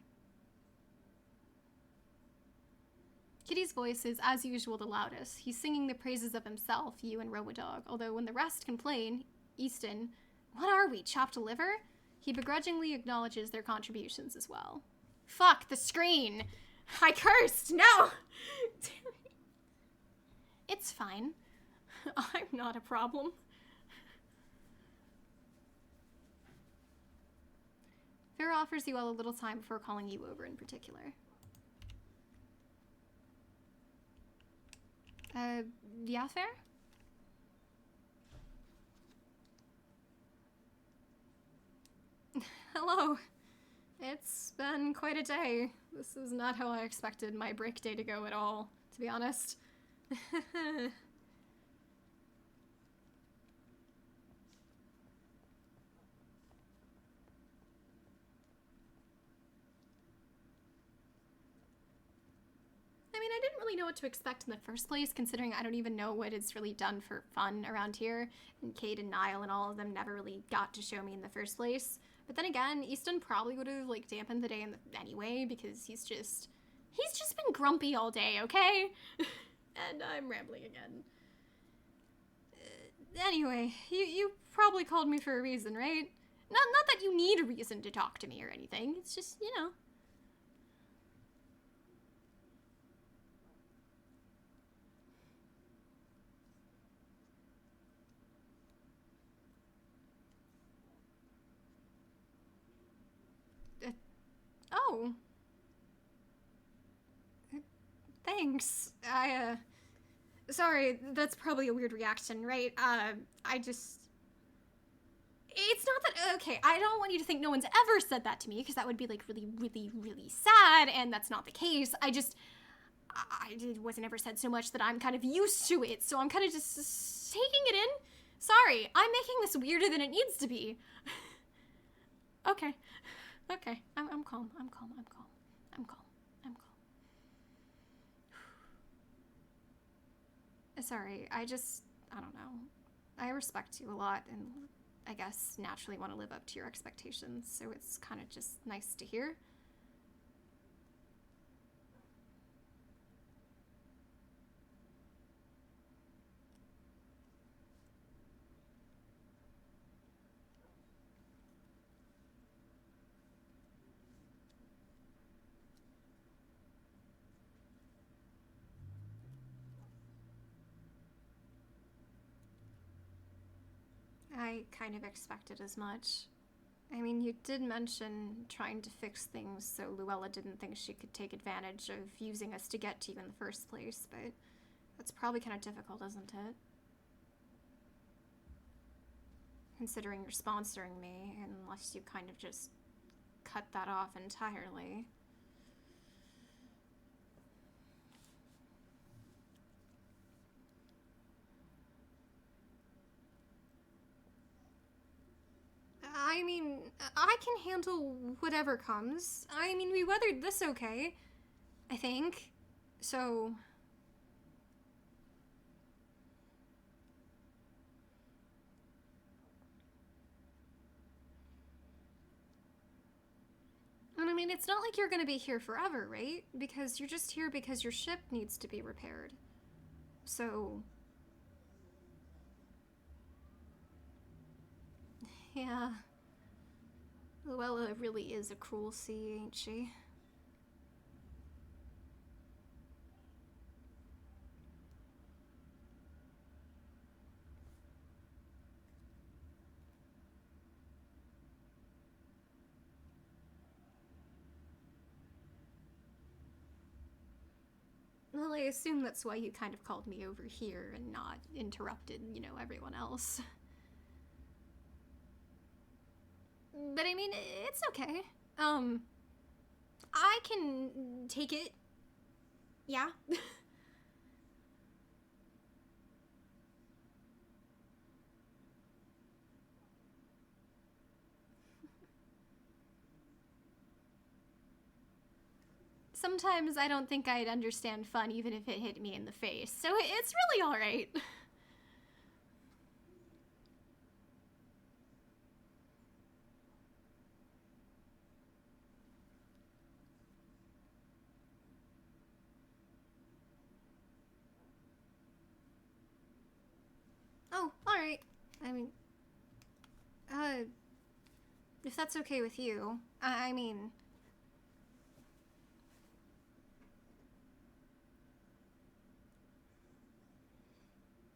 Kitty's voice is, as usual, the loudest. He's singing the praises of himself, you and Rowadog, although when the rest complain, Easton, what are we, chopped liver? He begrudgingly acknowledges their contributions as well. Fuck, the screen! I cursed! No! It's fine. I'm not a problem. Fair offers you all a little time before calling you over in particular. Yeah, Fair? Hello. It's been quite a day. This is not how I expected my break day to go at all, to be honest. I mean, I didn't really know what to expect in the first place, considering I don't even know what is really done for fun around here, and Kate and Niall and all of them never really got to show me in the first place. But then again, Easton probably would have, like, dampened the day anyway, because he's just been grumpy all day, okay? And I'm rambling again. Anyway, you probably called me for a reason, right? Not that you need a reason to talk to me or anything, it's just, you know. Oh. Thanks. Sorry, that's probably a weird reaction, right? It's not that, okay, I don't want you to think no one's ever said that to me, because that would be, like, really, really, really sad, and that's not the case. It wasn't ever said so much that I'm kind of used to it, so I'm kind of just taking it in. Sorry, I'm making this weirder than it needs to be. Okay. Okay, I'm calm, I'm calm, I'm calm, I'm calm, I'm calm. Sorry, I don't know. I respect you a lot, and I guess naturally want to live up to your expectations, so it's kind of just nice to hear. I kind of expected as much. I mean, you did mention trying to fix things so Luella didn't think she could take advantage of using us to get to you in the first place, but that's probably kind of difficult, isn't it? Considering you're sponsoring me, unless you kind of just cut that off entirely. I mean, I can handle whatever comes. I mean, we weathered this okay, I think. So... And I mean, it's not like you're gonna be here forever, right? Because you're just here because your ship needs to be repaired. So... Yeah. Luella really is a cruel sea, ain't she? Well, I assume that's why you kind of called me over here and not interrupted, you know, everyone else. But I mean, it's okay. I can take it. Yeah. sometimes I don't think I'd understand fun even if it hit me in the face, so it's really alright. Oh, alright. I mean, if that's okay with you, I mean...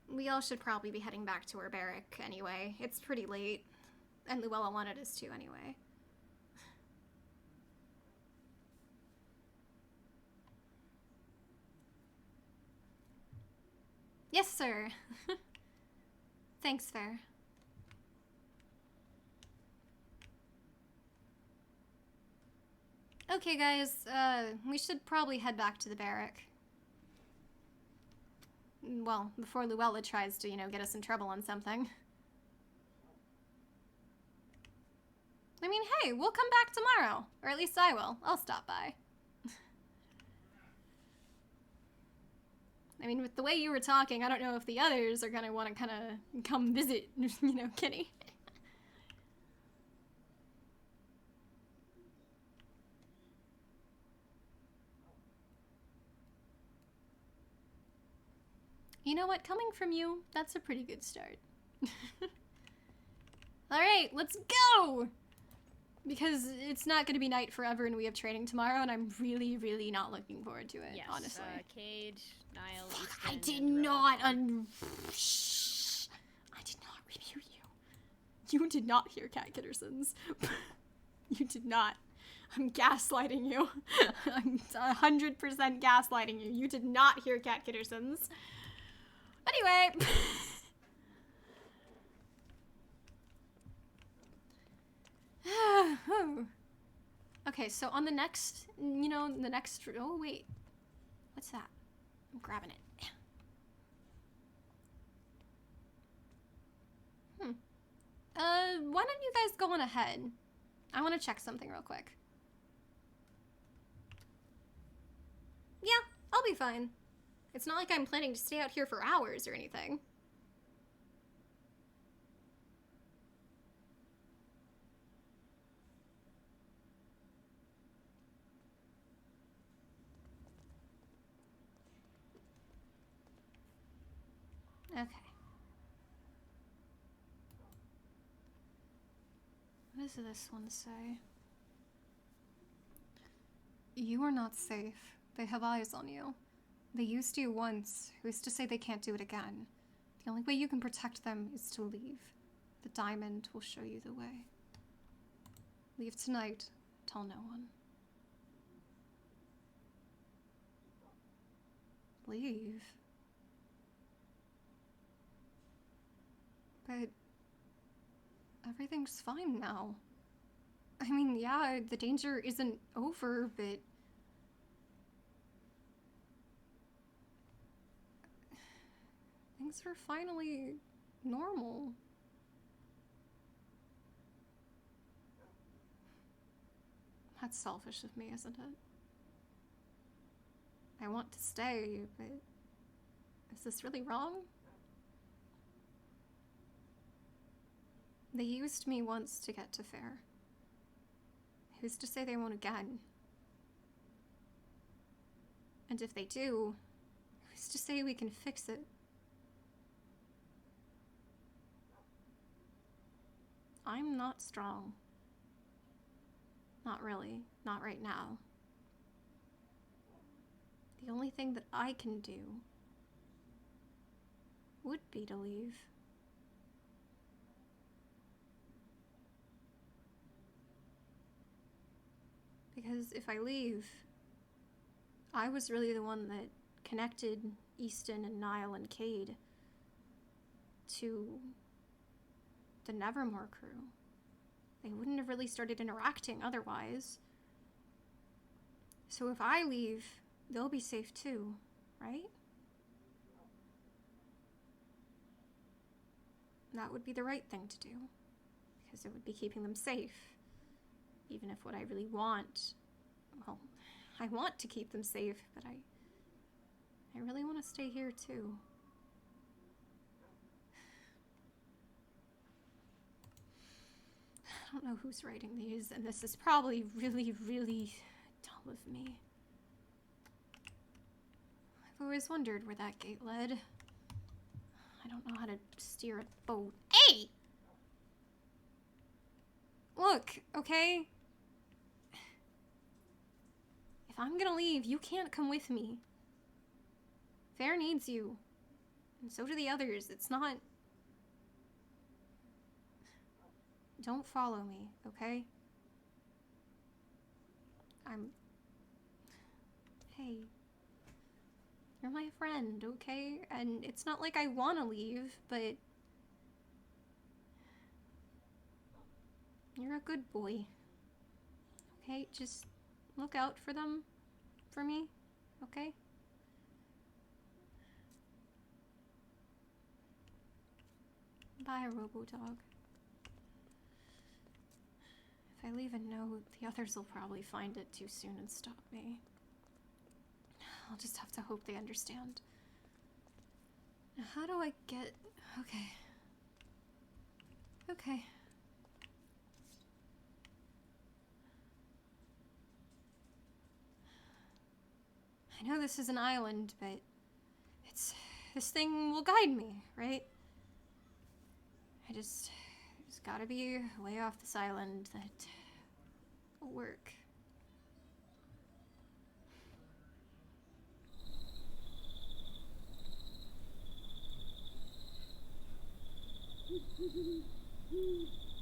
We all should probably be heading back to our barrack anyway. It's pretty late. And Luella wanted us to anyway. Yes, sir. Thanks, Fair. Okay, guys, we should probably head back to the barrack. Well, before Luella tries to, you know, get us in trouble on something. I mean, hey, we'll come back tomorrow. Or at least I will. I'll stop by. I mean, with the way you were talking, I don't know if the others are gonna want to kind of come visit, you know, Kitty. You know what? Coming from you, that's a pretty good start. Alright, let's go! Because it's not going to be night forever and we have training tomorrow, and I'm really, really not looking forward to it, Yes, honestly. Cage, Niall, Fuck, Easton, I did and not Shh! I did not review you. You did not hear Cat Kittersons. You did not. I'm gaslighting you. I'm 100% gaslighting you. You did not hear Cat Kittersons. Anyway. Okay, so on the next, you know, the next, oh wait, what's that? I'm grabbing it. Why don't you guys go on ahead? I want to check something real quick. Yeah, I'll be fine. It's not like I'm planning to stay out here for hours or anything. Okay. What does this one say? You are not safe. They have eyes on you. They used you once. Who's to say they can't do it again? The only way you can protect them is to leave. The diamond will show you the way. Leave tonight. Tell no one. Leave? But everything's fine now. I mean, yeah, the danger isn't over, but things are finally normal. That's selfish of me, isn't it? I want to stay, but is this really wrong? They used me once to get to Fair. Who's to say they won't again? And if they do, who's to say we can fix it? I'm not strong. Not really. Not right now. The only thing that I can do would be to leave. Because if I leave, I was really the one that connected Easton and Niall and Cade to the Nevermore crew. They wouldn't have really started interacting otherwise. So if I leave, they'll be safe too, right? That would be the right thing to do, because it would be keeping them safe. Even if what I really want, well, I want to keep them safe, but I really want to stay here too. I don't know who's writing these, and this is probably really, really dumb of me. I've always wondered where that gate led. I don't know how to steer a boat. Hey! Look, okay? If I'm gonna leave, you can't come with me. Fair needs you. And so do the others. It's not... Don't follow me, okay? Hey. You're my friend, okay? And it's not like I want to leave, but... You're a good boy. Okay, just look out for them. For me, okay? Bye, Robo-Dog. If I leave a note, the others will probably find it too soon and stop me. I'll just have to hope they understand. Now, how do I get... Okay. Okay. I know this is an island, but this thing will guide me, right? There's gotta be a way off this island that will work.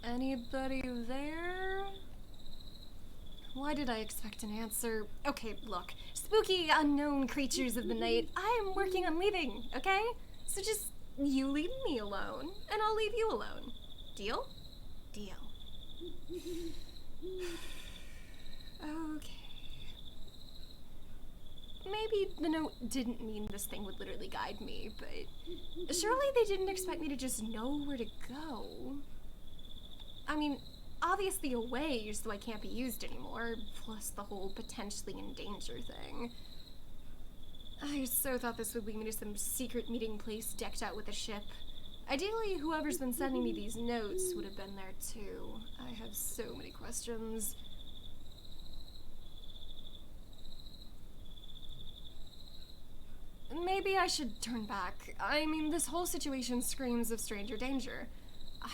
Anybody there? Why did I expect an answer? Okay, look. Spooky, unknown creatures of the night, I'm working on leaving, okay? So just, you leave me alone, and I'll leave you alone. Deal? Deal. Okay. Maybe the note didn't mean this thing would literally guide me, but surely they didn't expect me to just know where to go. I mean, obviously away so I can't be used anymore, plus the whole potentially in danger thing. I so thought this would lead me to some secret meeting place decked out with a ship. Ideally, whoever's been sending me these notes would have been there too. I have so many questions. Maybe I should turn back. I mean, this whole situation screams of stranger danger.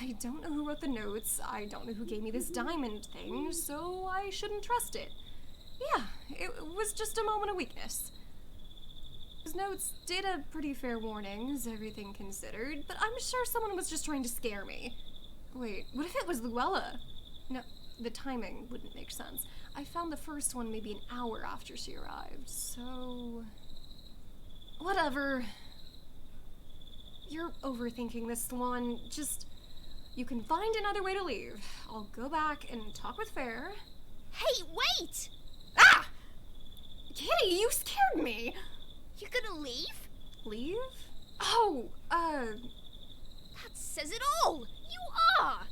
I don't know who wrote the notes, I don't know who gave me this diamond thing, so I shouldn't trust it. Yeah, it was just a moment of weakness. His notes did have pretty fair warnings, everything considered, but I'm sure someone was just trying to scare me. Wait, what if it was Luella? No, the timing wouldn't make sense. I found the first one maybe an hour after she arrived, so... Whatever. You're overthinking this, Swan. Just... You can find another way to leave. I'll go back and talk with Fair. Hey, wait! Ah! Kitty, you scared me! You gonna leave? Leave? Oh, That says it all! You are!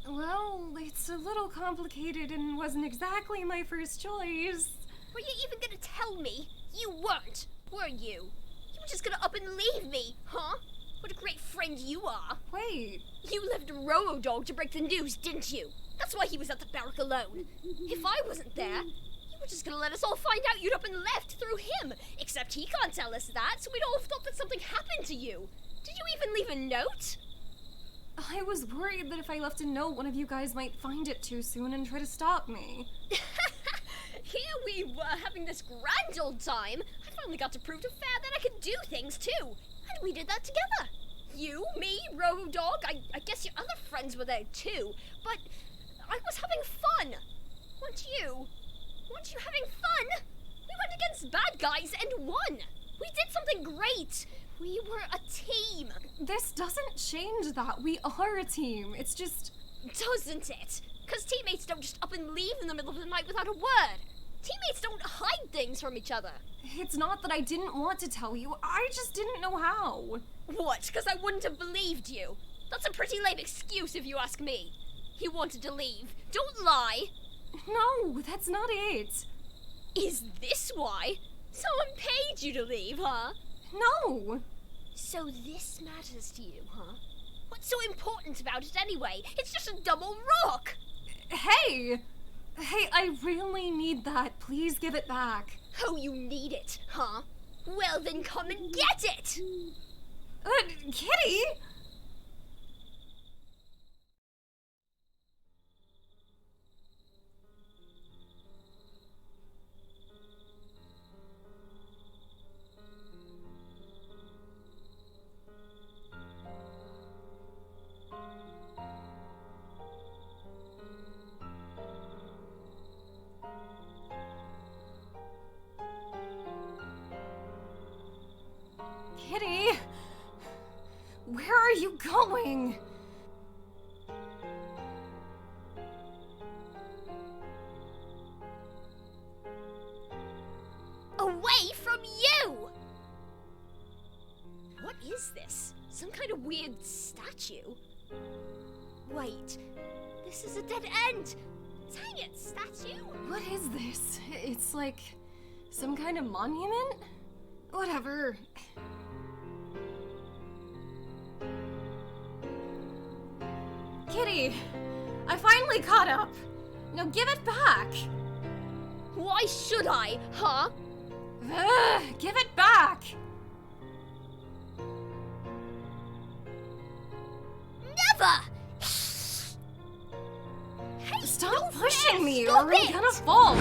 Well, it's a little complicated and wasn't exactly my first choice. Were you even gonna tell me? You weren't, were you? You were just gonna up and leave me, huh? What a great friend you are. Wait. You left Robo-Dog to break the news, didn't you? That's why he was at the barrack alone. If I wasn't there, you were just gonna let us all find out you'd up and left through him. Except he can't tell us that, so we'd all thought that something happened to you. Did you even leave a note? I was worried that if I left a note, one of you guys might find it too soon and try to stop me. Here we were having this grand old time. I finally got to prove to Fair that I could do things too. And we did that together. You, me, Robo-Dog, I guess your other friends were there too. But I was having fun. Weren't you? Weren't you having fun? We went against bad guys and won. We did something great. We were a team. This doesn't change that. We are a team. It's just... Doesn't it? Because teammates don't just up and leave in the middle of the night without a word. Teammates don't hide things from each other. It's not that I didn't want to tell you. I just didn't know how. What? Because I wouldn't have believed you? That's a pretty lame excuse if you ask me. You wanted to leave. Don't lie. No, that's not it. Is this why? Someone paid you to leave, huh? No! So this matters to you, huh? What's so important about it anyway? It's just a double rock! Hey! Hey, I really need that. Please give it back. Oh, you need it, huh? Well, then come and get it! Kitty! Kitty! Where are you going? Away from you! What is this? Some kind of weird statue? Wait, this is a dead end! Dang it, statue! What is this? It's like some kind of monument? Whatever. Kitty! I finally caught up! Now give it back! Why should I, huh? Ugh, give it back! Never! Hey, Stop no pushing fair, me stop or I'm it! gonna fall!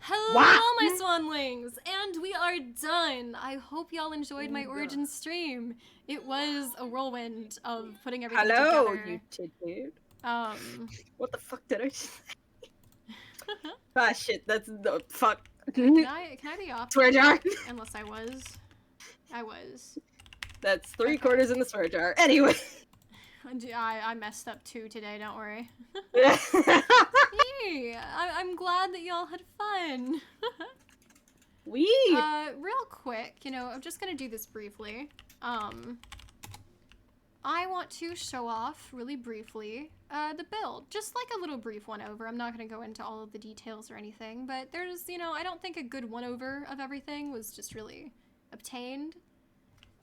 Hello, my Swanlings! And we are done! I hope y'all enjoyed my origin stream. It was a whirlwind of putting everything Hello, together. you dude. What the fuck did I just say? Ah, shit, that's the fuck. Can I be off? Swear jar. Unless I was. I was. That's 3/4 in the swear jar. Anyway. I messed up too today, don't worry. Yay! I'm glad that y'all had fun. Wee! Real quick, I'm just gonna do this briefly. I want to show off, really briefly, the build. Just like a little brief one-over. I'm not gonna go into all of the details or anything, but there's, I don't think a good one-over of everything was just really obtained.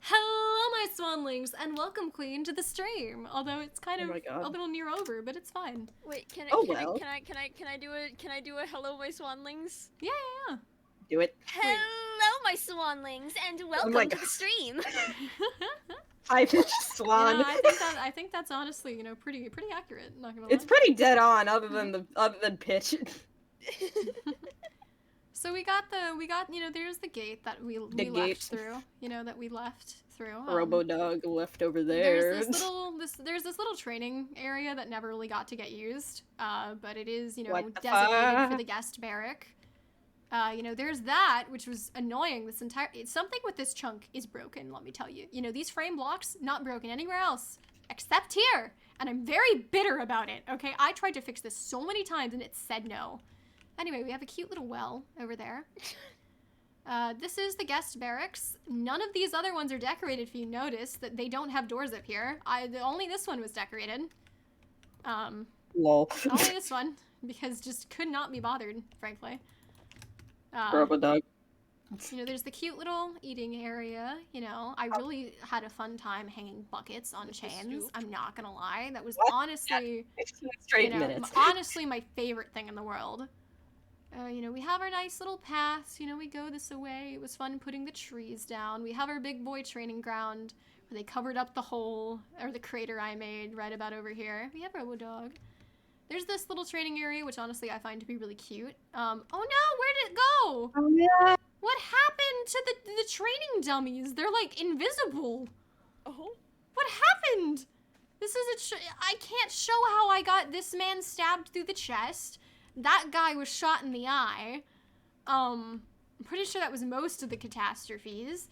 Hello, my Swanlings, and welcome, Queen, to the stream. Although it's kind of a little near over, but it's fine. Wait, can Oh, I well. can I do a hello, my swanlings? Yeah. Do it. Hello, my swanlings, and welcome my to God. the stream. Hi, Swan. I think that's honestly, pretty accurate. Not gonna lie. It's pretty dead on, other than pitch. So we got, there's the gate that we gate. left through, that we left through. Robo dog left over there. There's this little training area that never really got to get used, but it is, What the designated fuck? for the guest barrack. There's that, which was annoying. Something with this chunk is broken, let me tell you. These frame blocks, not broken anywhere else, except here. And I'm very bitter about it, okay? I tried to fix this so many times and it said no. Anyway, we have a cute little well over there. This is the guest barracks. None of these other ones are decorated, if you notice, that they don't have doors up here. Only this one was decorated. Lol. Only this one, because just could not be bothered, frankly. Robo dog. There's the cute little eating area, I really had a fun time hanging buckets on chains. I'm not gonna lie. That was honestly, Straight minutes. honestly my favorite thing in the world. We have our nice little paths, we go this way. It was fun putting the trees down. We have our big boy training ground where they covered up the hole, or the crater I made right about over here. We have Robo Dog. There's this little training area, which honestly I find to be really cute. Oh no, where did it go? Oh yeah. What happened to the training dummies? They're like invisible. Oh. What happened? This is I can't show how I got this man stabbed through the chest. That guy was shot in the eye. I'm pretty sure that was most of the catastrophes.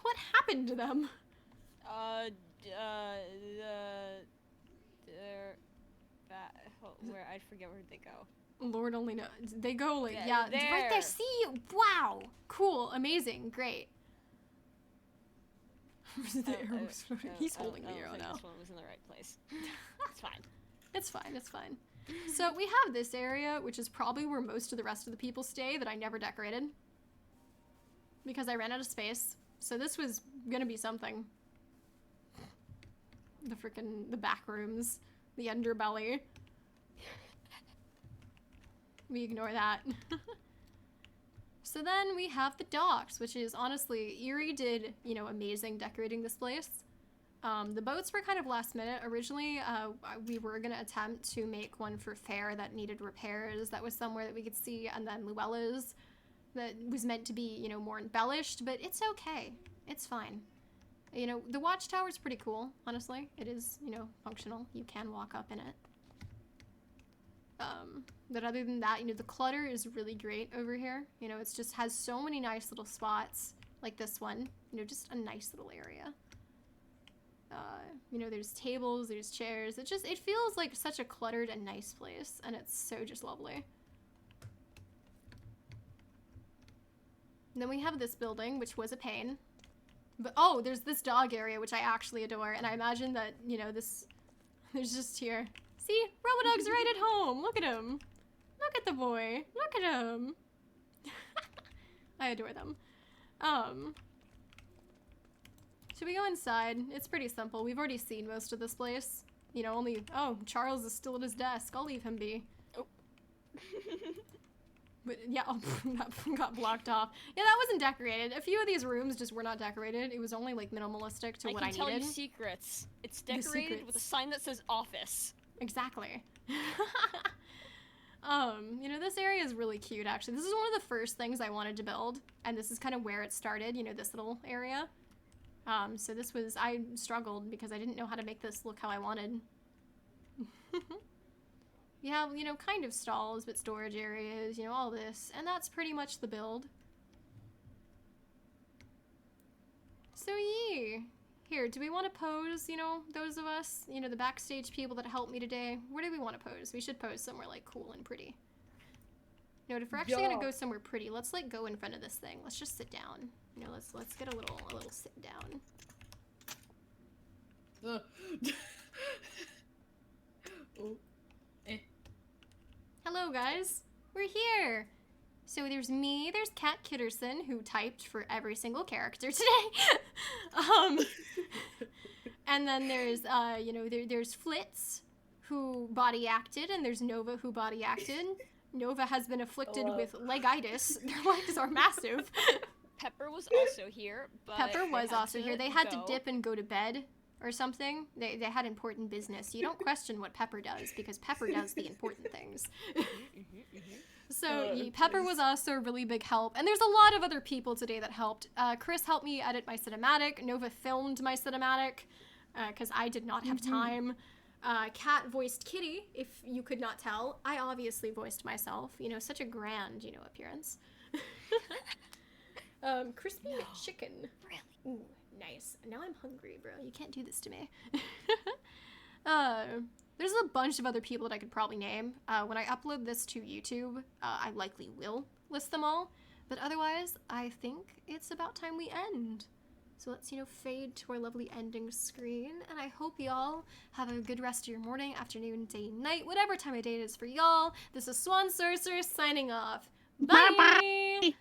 What happened to them? Where I forget where they go. Lord only knows. They go like, Yeah, yeah, there. right there. See? Wow. Cool. Amazing. Great. The arrow's floating. He's holding the arrow I now. this one was in the right place. It's fine. It's fine. It's fine. So we have this area, which is probably where most of the rest of the people stay, that I never decorated. Because I ran out of space. So this was gonna be something. The back rooms. The underbelly. We ignore that. So then we have the docks, which is honestly, Erie did, you know, amazing decorating this place. The boats were kind of last minute. Originally, we were gonna attempt to make one for Fair that needed repairs, that was somewhere that we could see, and then Luella's that was meant to be, you know, more embellished, but it's okay. It's fine. You know, the watchtower is pretty cool, honestly. It is, you know, functional. You can walk up in it. But other than that, you know, the clutter is really great over here. You know, it's just has so many nice little spots, like this one. You know, just a nice little area. You know, there's tables, there's chairs. It feels like such a cluttered and nice place, and it's so just lovely. And then we have this building, which was a pain. But, oh, there's this dog area, which I actually adore, and I imagine that, you know, there's just here. See? Robodog's right at home! Look at him! Look at the boy! Look at him! I adore them. Should we go inside? It's pretty simple. We've already seen most of this place. You know, oh, Charles is still at his desk. I'll leave him be. Oh. But, yeah, oh, that got blocked off. Yeah, that wasn't decorated. A few of these rooms just were not decorated. It was only, like, minimalistic to what I needed. I can tell you secrets. It's decorated with a sign that says office. Exactly. You know, this area is really cute, actually. This is one of the first things I wanted to build, and this is kind of where it started, you know, this little area. So I struggled because I didn't know how to make this look how I wanted. You have, you know, kind of stalls, but storage areas, you know, all this, and that's pretty much the build. So, yeah. Here, do we want to pose, you know, those of us, you know, the backstage people that helped me today? Where do we want to pose? We should pose somewhere, like, cool and pretty. You know, if we're actually gonna go somewhere pretty, let's, like, go in front of this thing. Let's just sit down. You know, let's get a little sit down. Oh. Hello, guys. We're here. So there's me, there's Kat Kitterson, who typed for every single character today. And then there's, you know, there's Flitz, who body acted, and there's Nova, who body acted. Nova has been afflicted with legitis. Their legs are massive. Pepper was also here, but Pepper was also here. They had to dip and go to bed or something. They had important business. You don't question what Pepper does, because Pepper does the important things. So Pepper was also a really big help, and there's a lot of other people today that helped. Chris helped me edit my cinematic. Nova filmed my cinematic, because I did not have time. Kat voiced Kitty, if you could not tell. I obviously voiced myself. You know, such a grand, you know, appearance. Crispy chicken. Really? Ooh, nice. Now I'm hungry, bro. You can't do this to me. There's a bunch of other people that I could probably name. When I upload this to YouTube, I likely will list them all. But otherwise, I think it's about time we end. So let's, you know, fade to our lovely ending screen. And I hope y'all have a good rest of your morning, afternoon, day, night, whatever time of day it is for y'all. This is Swan Sorcerer signing off. Bye! Bye-bye.